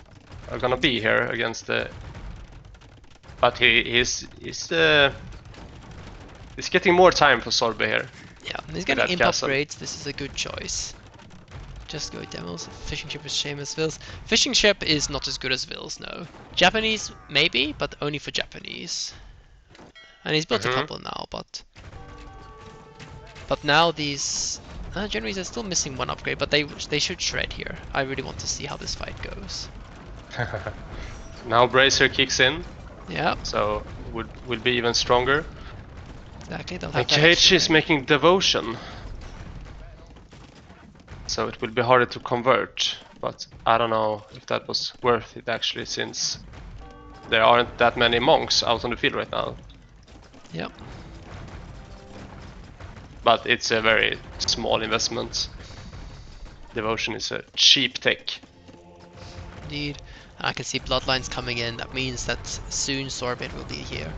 are gonna be here against the. But he's getting more time for Sorbe here. Yeah, he's With getting that imp castle. upgrades. This is a good choice. Just go demos. Fishing ship is same as Vils. Fishing ship is not as good as Vils, no. Japanese, maybe, but only for Japanese. And he's built a couple now, but now these Genoese are still missing one upgrade, but they should shred here. I really want to see how this fight goes. Now Bracer kicks in. Yeah. So will be even stronger. Exactly. They'll And have that KH extra is range. making devotion. So it will be harder to convert, but I don't know if that was worth it actually, since there aren't that many monks out on the field right now. Yep. But it's a very small investment. Devotion is a cheap tech. Indeed. I can see bloodlines coming in. That means that soon Sorbet will be here.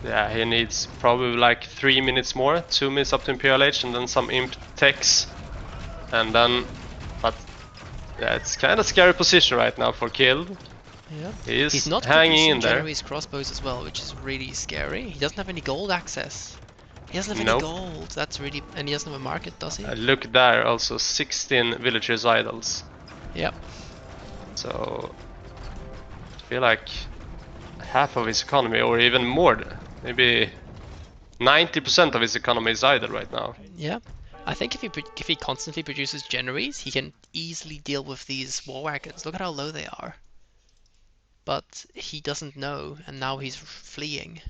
Yeah, he needs probably like 3 minutes more, 2 minutes up to Imperial Age, and then some imp techs. And then, but yeah, it's kind of scary position right now for Killed. Yeah. He's He's not hanging producing in there. Genoese crossbows as well, which is really scary. He doesn't have any gold access. He doesn't have any Nope. gold. That's really... And he doesn't have a market, does he? Look there, also 16 villagers idols. Yep. So I feel like half of his economy, or even more, maybe 90% of his economy is idle right now. Yeah. I think if he constantly produces Genoese, he can easily deal with these war wagons. Look at how low they are. But he doesn't know, and now he's fleeing.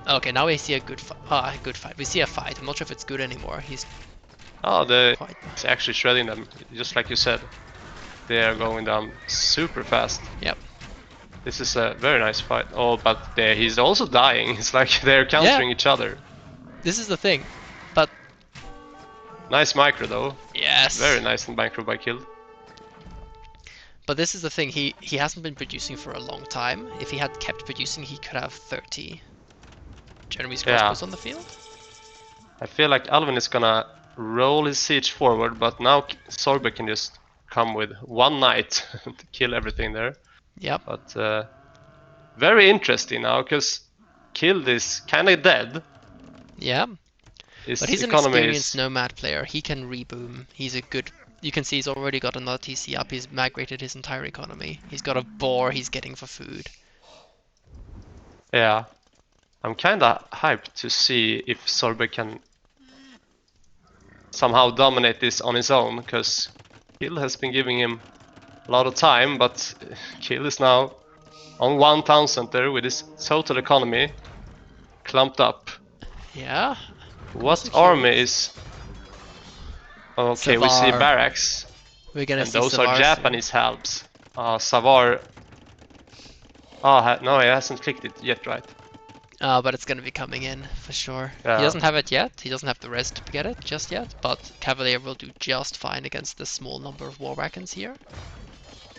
Okay, now we see a good fight. Ah, a good fight. We see a fight. I'm not sure if it's good anymore. He's Oh, quite... it's actually shredding them, just like you said. They are going down super fast. Yep. This is a very nice fight. Oh, but he's also dying. It's like they're countering each other. This is the thing. But Nice micro though. yes. Very nice micro by Kill. But this is the thing. He hasn't been producing for a long time. If he had kept producing, he could have 30 Genoese crossbows on the field. I feel like Alvin is gonna roll his siege forward, but now Sorbe can just come with one knight to kill everything there. Yep. But very interesting now, because Killed is kinda dead. Yeah. His But he's an economy experienced is... nomad player. He can reboom. He's a good... You can see he's already got another TC up. He's migrated his entire economy. He's got a boar he's getting for food. Yeah. I'm kinda hyped to see if Sorbe can somehow dominate this on his own, because Kill has been giving him a lot of time, but Kill is now on 1 town center with his total economy clumped up. Yeah. What army is... Okay, we see Savar. barracks, We're gonna and see those Savar are Japanese helps. Savar... no, he hasn't clicked it yet, right? But it's gonna be coming in for sure. He doesn't have it yet. He doesn't have the res to get it just yet. But Cavalier will do just fine against the small number of war wagons here.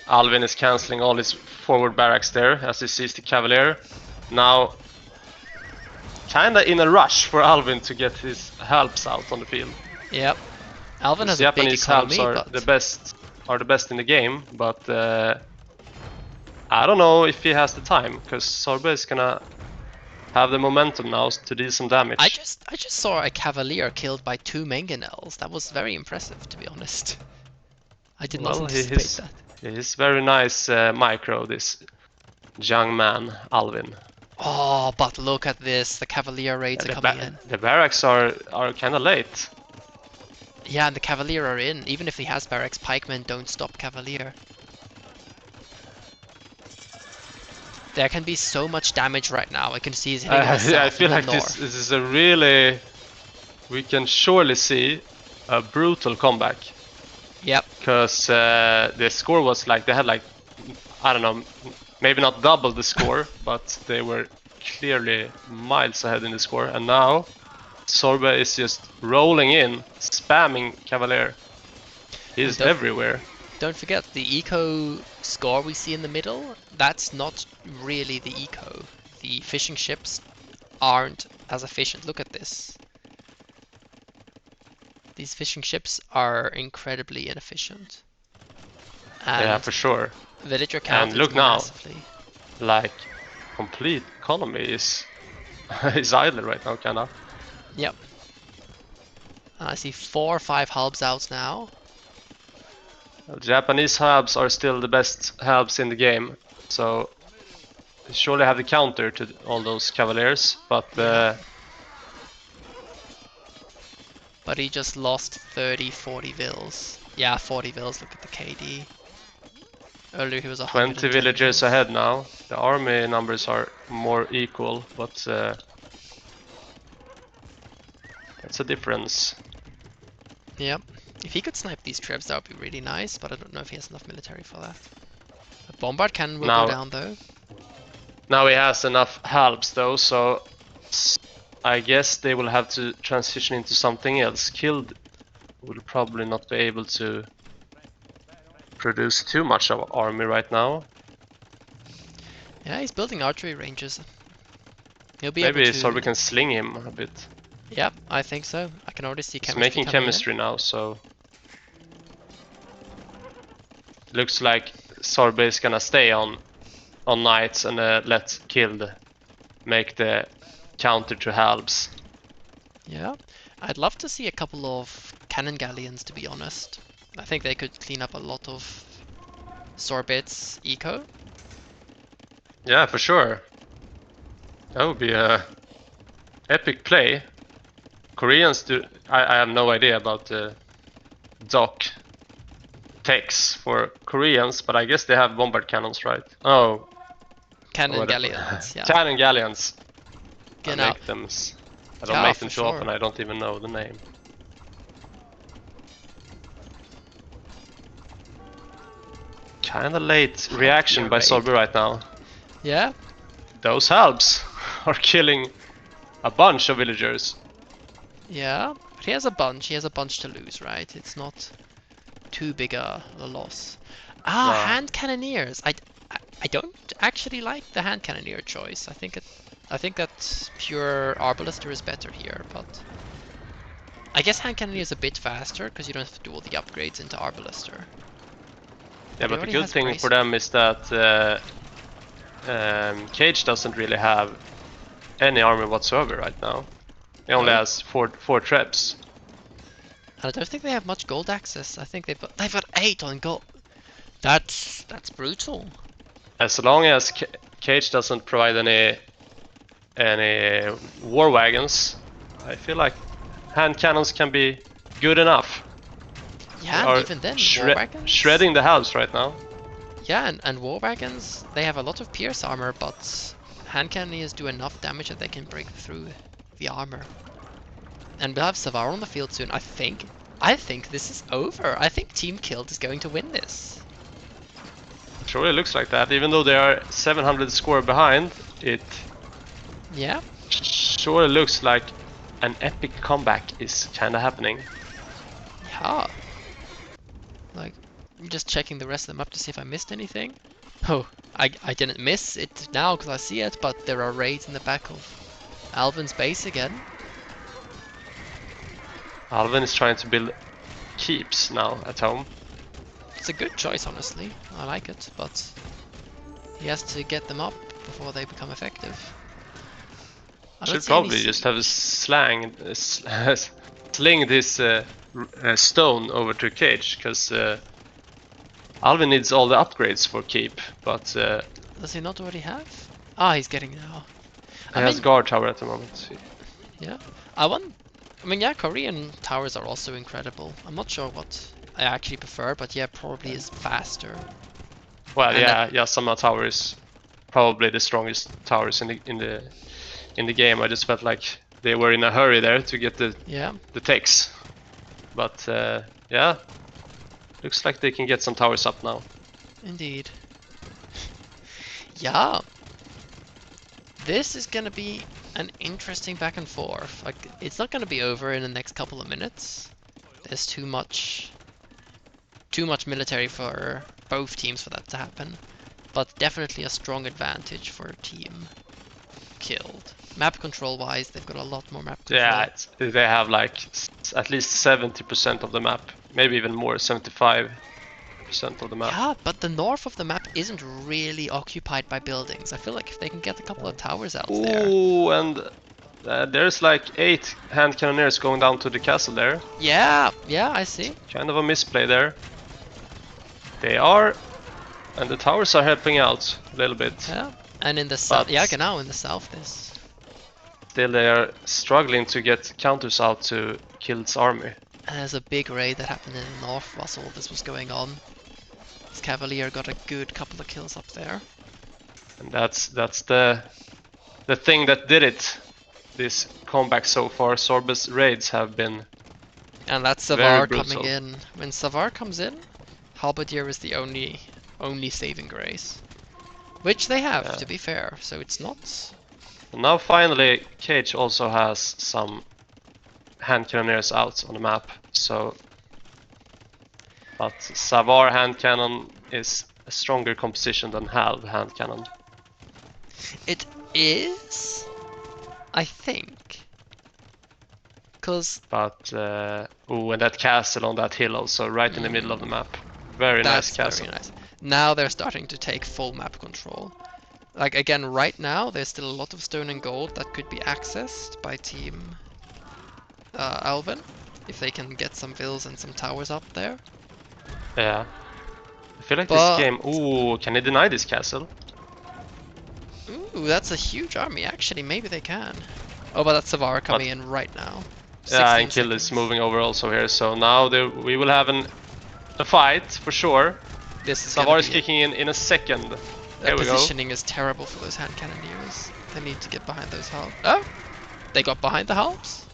Alvin is cancelling all his forward barracks there as he sees the Cavalier. Now, kinda in a rush for Alvin to get his helps out on the field. Yep. Alvin has a big Japanese economy, helps are but the best in the game, but I don't know if he has the time, because Sorbe is gonna have the momentum now to deal some damage. I just saw a Cavalier killed by 2 mangonels. That was very impressive, to be honest. I did not anticipate that. He's very nice micro, this young man, Alvin. Oh, but look at this. The Cavalier raids are coming in. The barracks are kinda late. Yeah, and the Cavalier are in. Even if he has barracks, pikemen don't stop Cavalier. There can be so much damage right now. I can see he's hitting himself. I feel like this is a really... We can surely see a brutal comeback. Yep. Because the score was like, they had like, I don't know, maybe not double the score, but they were clearly miles ahead in the score. And now Sorbe is just rolling in, spamming Cavalier. He's everywhere. Don't forget, the eco score we see in the middle, that's not really the eco. The fishing ships aren't as efficient. Look at this. These fishing ships are incredibly inefficient. Yeah, And for sure. villager count And is look now, massively. like complete economy is is idle right now, kinda. Yep. I see 4 or 5 hubs out now. The Japanese hubs are still the best hubs in the game, so they surely have the counter to all those cavaliers. But Yeah. But he just lost 30, 40 vills. Yeah, 40 vills. Look at the KD. Earlier he was 20 110 villagers vills. ahead now. The army numbers are more equal, but that's a difference. Yep. If he could snipe these trebs, that would be really nice, but I don't know if he has enough military for that. A bombard cannon will go Now, down though. now he has enough halbs though, so I guess they will have to transition into something else. Killed will probably not be able to produce too much of army right now. Yeah, he's building archery ranges. He'll be able Maybe Sorby to. can sling him a bit. Yep, I think so. I can already see He's chemistry making coming in. chemistry now, so looks like Sorby is gonna stay on knights and let Killed make the counter to halbs. Yeah, I'd love to see a couple of cannon galleons, to be honest. I think they could clean up a lot of Sorbet's eco. Yeah, for sure. That would be a epic play. Koreans do. I have no idea about the dock techs for Koreans, but I guess they have bombard cannons, right? Oh, Cannon whatever. galleons, yeah. Cannon galleons. I Genau. make them. I don't Yeah, make for them too sure. often. I don't even know the name. Kinda late reaction by raid. Sorby right now. Yeah, Those halbs are killing a bunch of villagers. yeah. But he has a bunch. He has a bunch to lose, right? It's not too big a loss. Ah, Nah. hand cannoneers. I don't actually like the hand cannoneer choice. I think that pure arbalister is better here, but I guess hand cannoneer is a bit faster because you don't have to do all the upgrades into arbalister. Yeah, But he but the already good has thing for bracer. them is that Cage doesn't really have any armor whatsoever right now. He only No, has four trebs. and I don't think they have much gold access. I think they've got 8 on gold. That's brutal. As long as Cage doesn't provide any war wagons, I feel like hand cannons can be good enough. They Yeah, and are even then, war wagons. shredding the halves right now. Yeah, and war wagons, they have a lot of pierce armor, but hand cannoneers do enough damage that they can break through the armor. And we'll have Savar on the field soon. I think this is over. I think Team Killed is going to win this. Surely looks like that. Even though they are 700 score behind, it Yeah, surely looks like an epic comeback is kinda happening. yeah. Like, I'm just checking the rest of the map to see if I missed anything. Oh, I didn't miss it now because I see it, but there are raids in the back of Alvin's base again. Alvin is trying to build keeps now at home. It's a good choice, honestly. I like it, but he has to get them up before they become effective. I don't Should see any probably just have a sling this stone over to Cage, because Alvin needs all the upgrades for keep, but Does he not already have? Ah, he's getting now. he I has mean, guard tower at the moment. yeah. I mean, yeah, Korean towers are also incredible. I'm not sure what I actually prefer, but yeah, probably is faster. Well, And yeah, Yasama tower is probably the strongest towers in the game. I just felt like they were in a hurry there to get yeah, the techs, but yeah, looks like they can get some towers up now. indeed. Yeah, this is gonna be an interesting back and forth. Like, it's not gonna be over in the next couple of minutes. There's too much military for both teams for that to happen. But definitely a strong advantage for Team Killed. Map control wise, they've got a lot more map control. Yeah, they have like at least 70% of the map, maybe even more, 75. 50% of the map. Yeah, but the north of the map isn't really occupied by buildings. I feel like if they can get a couple of towers out there. Ooh, and there's like 8 hand cannoneers going down to the castle there. Yeah, I see. Kind of a misplay there. They are, and the towers are helping out a little bit. Yeah, and in the south, But yeah, genau, in the south there's. still they are struggling to get counters out to kill its army. There's a big raid that happened in the north whilst all this was going on. This Cavalier got a good couple of kills up there. And that's the thing that did it. This comeback so far. Sorbe's raids have been And that's very Savar brutal. coming in. When Savar comes in, Halberdier is the only saving grace. Which they have, Yeah. to be fair, so it's not. And now finally Cage also has some hand cannoneers out on the map. So, but Savar hand cannon is a stronger composition than Halv hand cannon. It is, I think. Cause But ooh, and that castle on that hill also, right in the middle of the map. Very nice that's castle. very nice. Now they're starting to take full map control. Like again, right now there's still a lot of stone and gold that could be accessed by Team Alvin, if they can get some vills and some towers up there. Yeah. I feel like But- this game. Ooh, can they deny this castle? Ooh, that's a huge army. Actually, maybe they can. Oh, but that's Savara coming in right now. Yeah, 16 and Kill is seconds. moving over also here. So now we will have a fight for sure. This is Savar gonna is be kicking in a second. The Here we go. positioning is terrible for those hand cannoneers. They need to get behind those halves. Oh! They got behind the halves?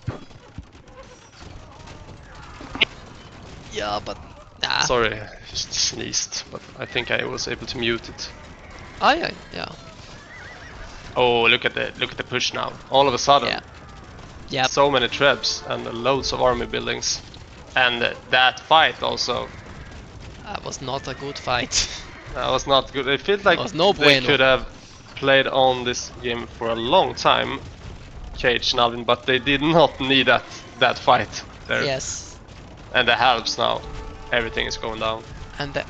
Yeah, but... Nah. Sorry, I just sneezed, but I think I was able to mute it. Oh, yeah. Oh, look at the push now. All of a sudden, Yeah. Yep. so many trebs and loads of army buildings, and that fight also. That was not a good fight. That was not good. It feels like was no they bueno. could have played on this game for a long time, Cage and Alvin, but they did not need that fight there. Yes. And the halves now, everything is going down. And the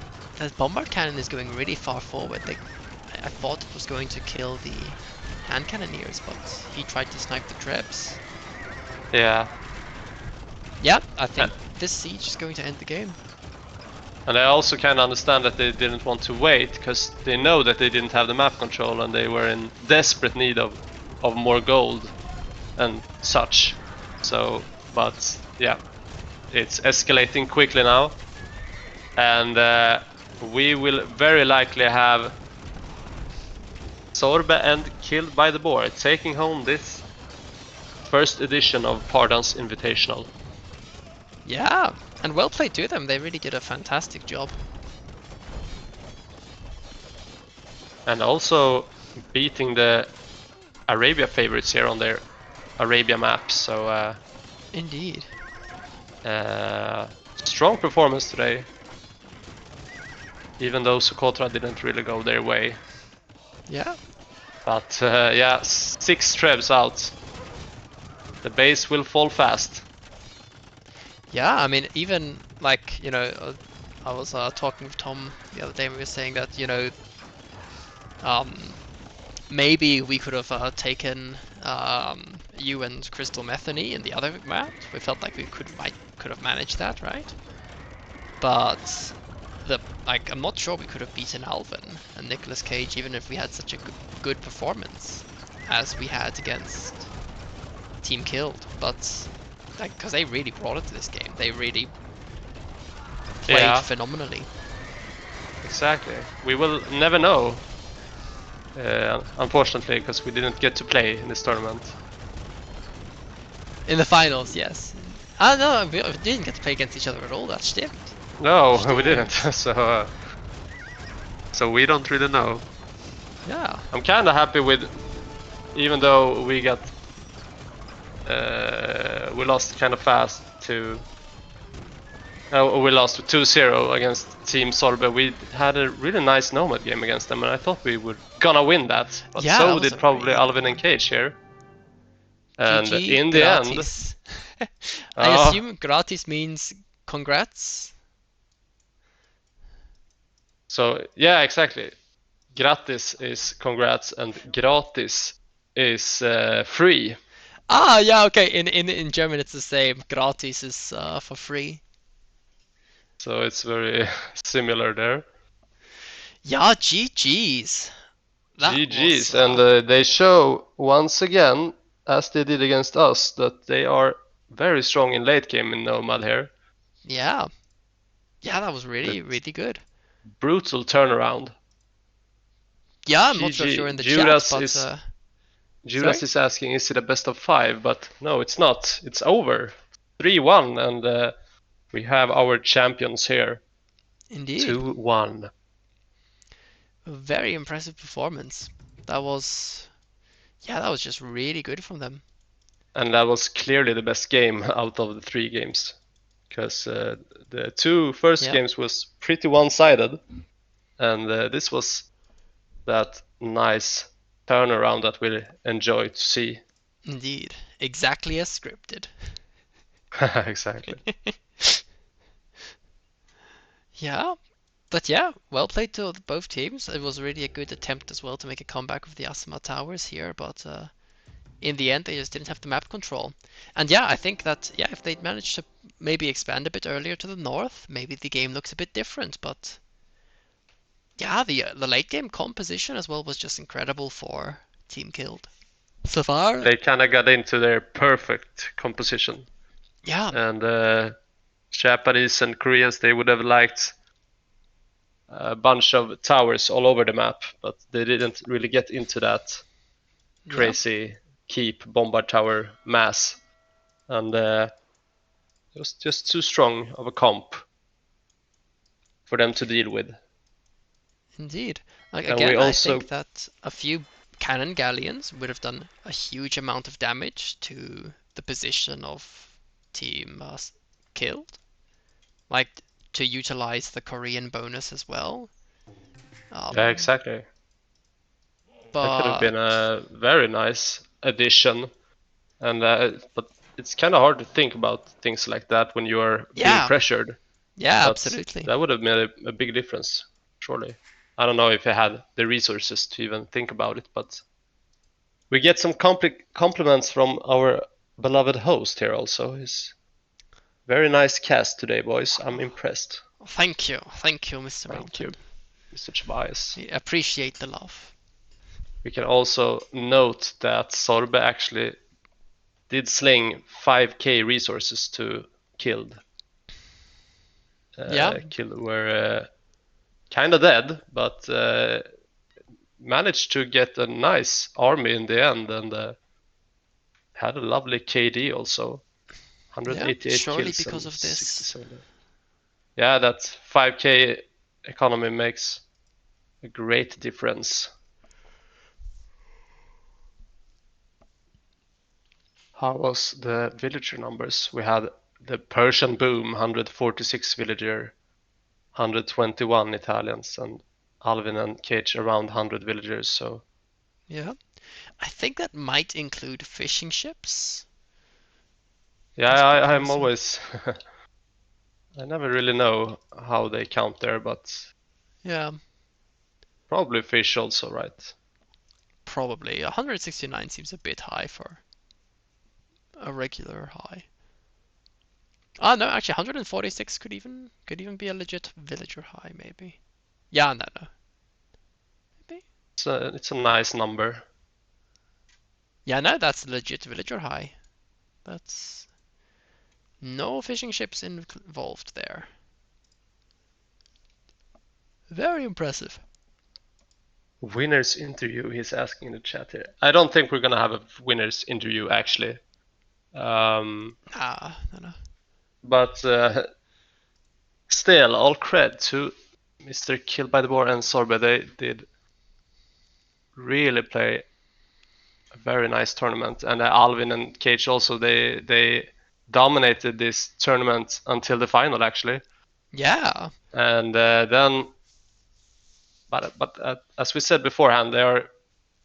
bombard cannon is going really far forward. I thought it was going to kill the hand cannoneers, but he tried to snipe the trebs. Yeah, Yeah, I think this siege is going to end the game. and I also kind of understand that they didn't want to wait because they know that they didn't have the map control and they were in desperate need of more gold and such. So, but yeah, it's escalating quickly now, and we will very likely have Sorbe and Killed by the Boar taking home this first edition of Pardans Invitational. Yeah, and well played to them. They really did a fantastic job. And also beating the Arabia favorites here on their Arabia map. So Indeed. strong performance today. Even though Socotra didn't really go their way. Yeah. But yeah, 6 trebs out. The base will fall fast. Yeah, I mean, even like, I was talking with Tom the other day and we were saying that, maybe we could have taken you and Crystal Metheny in the other map. We felt like we could have managed that, right? But I'm not sure we could have beaten Alvin and Nicolas Cage even if we had such a good performance as we had against Team Killed. But because they really brought it to this game, they really played phenomenally. Exactly. We will never know. Unfortunately, because we didn't get to play in this tournament. In the finals, yes. Ah, no, we didn't get to play against each other at all. That's stimmt. No, we didn't. So we don't really know. Yeah. I'm kind of happy with, even though we got we lost kind of fast to. We lost 2-0 against Team Sorbe. We had a really nice Nomad game against them, and I thought we were gonna win that. But Yeah, so that was did a probably really Alvin good and Cage here. And GG, in the end, gratis. I assume gratis means congrats. So yeah, exactly. Grattis is congrats, and gratis is free. Ah, yeah, okay. In German, it's the same. Gratis is for free. So it's very similar there. Yeah, GG's. That was GG's, and they show once again, as they did against us, that they are very strong in late game in Nomad here. yeah, yeah. That was really That really good. brutal turnaround. Yeah, I'm not sure if you're GG. in the chat, but Judas sorry. is asking, is it a best of 5? But no, it's not. It's over. 3-1, and we have our champions here. Indeed, 2-1. a very impressive performance. That was yeah, that was just really good from them. And that was clearly the best game out of the 3 games. Because the 2 first Yeah, games was pretty one-sided. And this was that nice turnaround that we enjoy to see. indeed, exactly as scripted. Exactly. Yeah, but yeah, well played to both teams. It was really a good attempt as well to make a comeback with the Asima Towers here, but in the end they just didn't have the map control. And yeah, I think that yeah, if they'd managed to maybe expand a bit earlier to the north, maybe the game looks a bit different. But yeah, the late game composition as well was just incredible for Team Killed. So far, They kind of got into their perfect composition. yeah, And Japanese and Koreans, they would have liked a bunch of towers all over the map, but they didn't really get into that yeah, crazy keep bombard tower mass. And it was just too strong of a comp for them to deal with. indeed. Like And we again, I also, think that a few cannon galleons would have done a huge amount of damage to the position of Team Killed. Like to utilize the Korean bonus as well. yeah, Um, exactly. That could have been but a very nice addition. And but it's kind of hard to think about things like that when you are being yeah, pressured. yeah, But absolutely. that would have made a big difference, surely. I don't know if I had the resources to even think about it, but we get some compliments from our beloved host here also. He's very nice cast today, boys. I'm impressed. Thank you, Mr. Thank you, Mountain. Mr. Tobias. I appreciate the love. We can also note that Sorbe actually did sling 5k resources to killed. Yeah, Killed were kind of dead, but managed to get a nice army in the end and had a lovely KD also. yeah, 188 surely kills because and of this. 67. Yeah, that 5k economy makes a great difference. How was the villager numbers? We had the Persian boom, 146 villager, 121 Italians, and Alvin and Cage around 100 villagers. So Yeah, I think that might include fishing ships. yeah, Just I'm because, always I never really know how they count there, but yeah, probably fish also, right? probably 169 seems a bit high for a regular high. Ah, no, actually 146 could even be a legit villager high, maybe. Yeah, no, no, maybe. It's a nice number. Yeah, no, that's a legit villager high. That's no fishing ships involved there. Very impressive. Winners interview, he's asking in the chat here. I don't think we're gonna have a winners interview actually. Ah, no, no. But still, all cred to Mr. Killed by the Boar and Sorbe. They did really play a very nice tournament, and Alvin and Cage also. They dominated this tournament until the final actually, Yeah, and then. But as we said beforehand, they are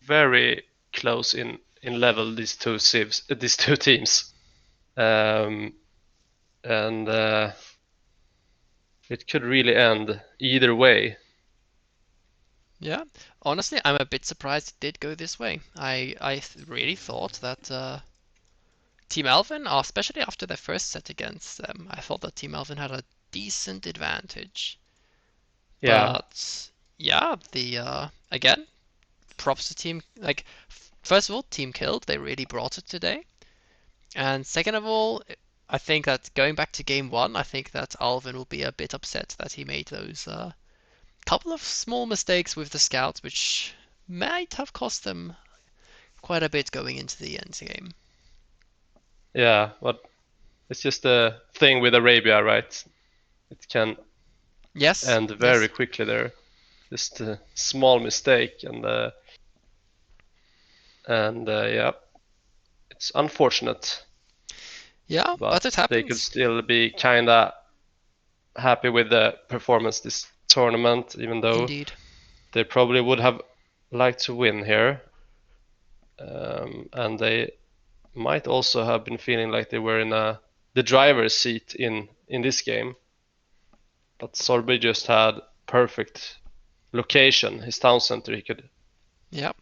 very close in level. These two civs, these two teams, um, and it could really end either way. Yeah, honestly, I'm a bit surprised it did go this way. Really thought that Team Alvin, especially after their first set against them, I thought that Team Alvin had a decent advantage. Yeah, But yeah, the again, props to team. Like, first of all, team killed. They really brought it today. And second of all, I think that going back to game one, I think that Alvin will be a bit upset that he made those couple of small mistakes with the scouts, which might have cost them quite a bit going into the end game. yeah, but it's just a thing with Arabia, right? It can Yes, end very yes, quickly there. Just a small mistake, and yeah, it's unfortunate, yeah, but but it they could happens. still be kinda happy with the performance this tournament, even though Indeed. they probably would have liked to win here. And they might also have been feeling like they were in the driver's seat in this game. But Sorby just had perfect location. His town center, he could Yeah,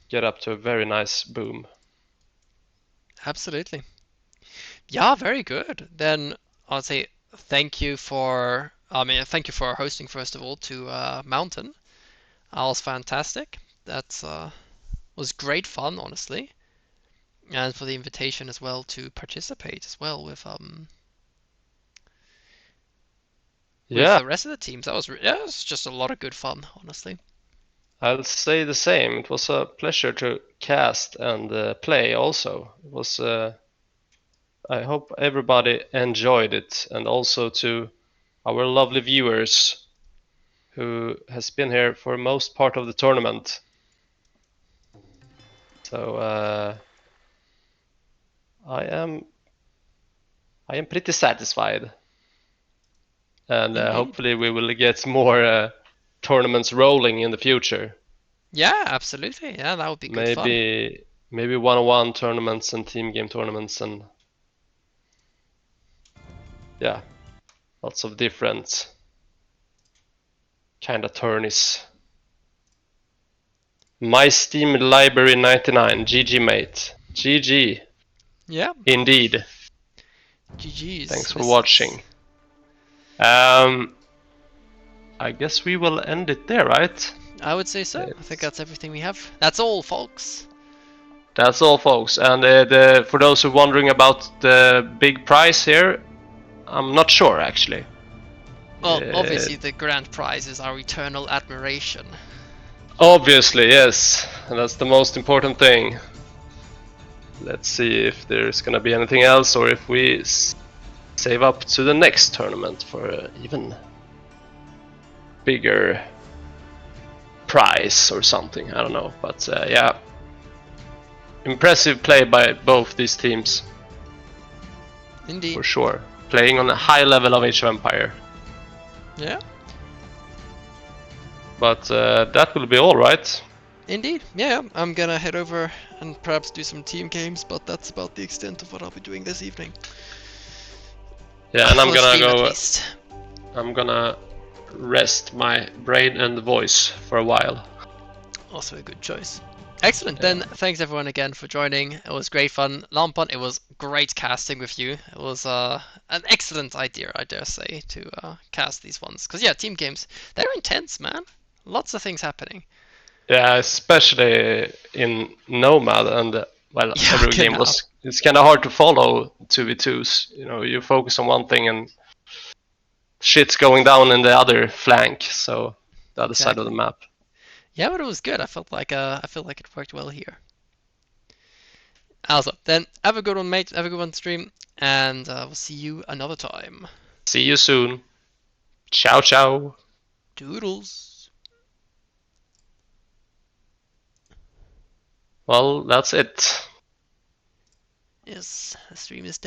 get up to a very nice boom. absolutely. Yeah, very good. Then I'll say thank you for. I mean, thank you for hosting first of all to Mountain. That was fantastic. That was great fun, honestly, and for the invitation as well to participate as well with Yeah, the rest of the teams. That was yeah, it was just a lot of good fun, honestly. I'll say the same. It was a pleasure to cast and play also. It was I hope everybody enjoyed it, and also to our lovely viewers who has been here for most part of the tournament. So I am I am pretty satisfied, and Indeed. hopefully we will get more tournaments rolling in the future. Yeah, absolutely. Yeah, that would be good fun. Maybe one-on-one tournaments and team game tournaments, and yeah, lots of different kind of tourneys. My Steam Library 99, GG mate, GG Yeah, indeed. GG's. Thanks for This is. watching. Um, I guess we will end it there, right? I would say so. I think It's, that's everything we have. That's all, folks. that's all, folks. And for those who are wondering about the big prize here, I'm not sure actually. Well, Uh, obviously the grand prize is our eternal admiration. Obviously, yes, and that's the most important thing. Let's see if there's gonna be anything else, or if we save up to the next tournament for an even bigger prize or something. I don't know, but yeah, impressive play by both these teams Indeed. for sure. Playing on a high level of Age of Empire. Yeah. But that will be all, right? Indeed. Yeah, I'm gonna head over and perhaps do some team games, but that's about the extent of what I'll be doing this evening. Yeah, and For the stream at least. I'm gonna rest my brain and voice for a while. Also a good choice. Excellent. Yeah. Then thanks everyone again for joining. It was great fun. Lampon, it was great casting with you. It was an excellent idea, I dare say, to cast these ones. Because yeah, team games, they're intense, man. Lots of things happening. Yeah, especially in Nomad, and well, Yeah, every game genau. was. It's kind of hard to follow 2v2s. You know, you focus on one thing and shit's going down in the other flank, so the other side of the Exactly. map. Yeah, but it was good. I felt like it worked well here. Also, then have a good one, mate. Have a good one, stream, and we'll see you another time. See you soon. Ciao, ciao. Doodles. Well, that's it. Yes, the stream is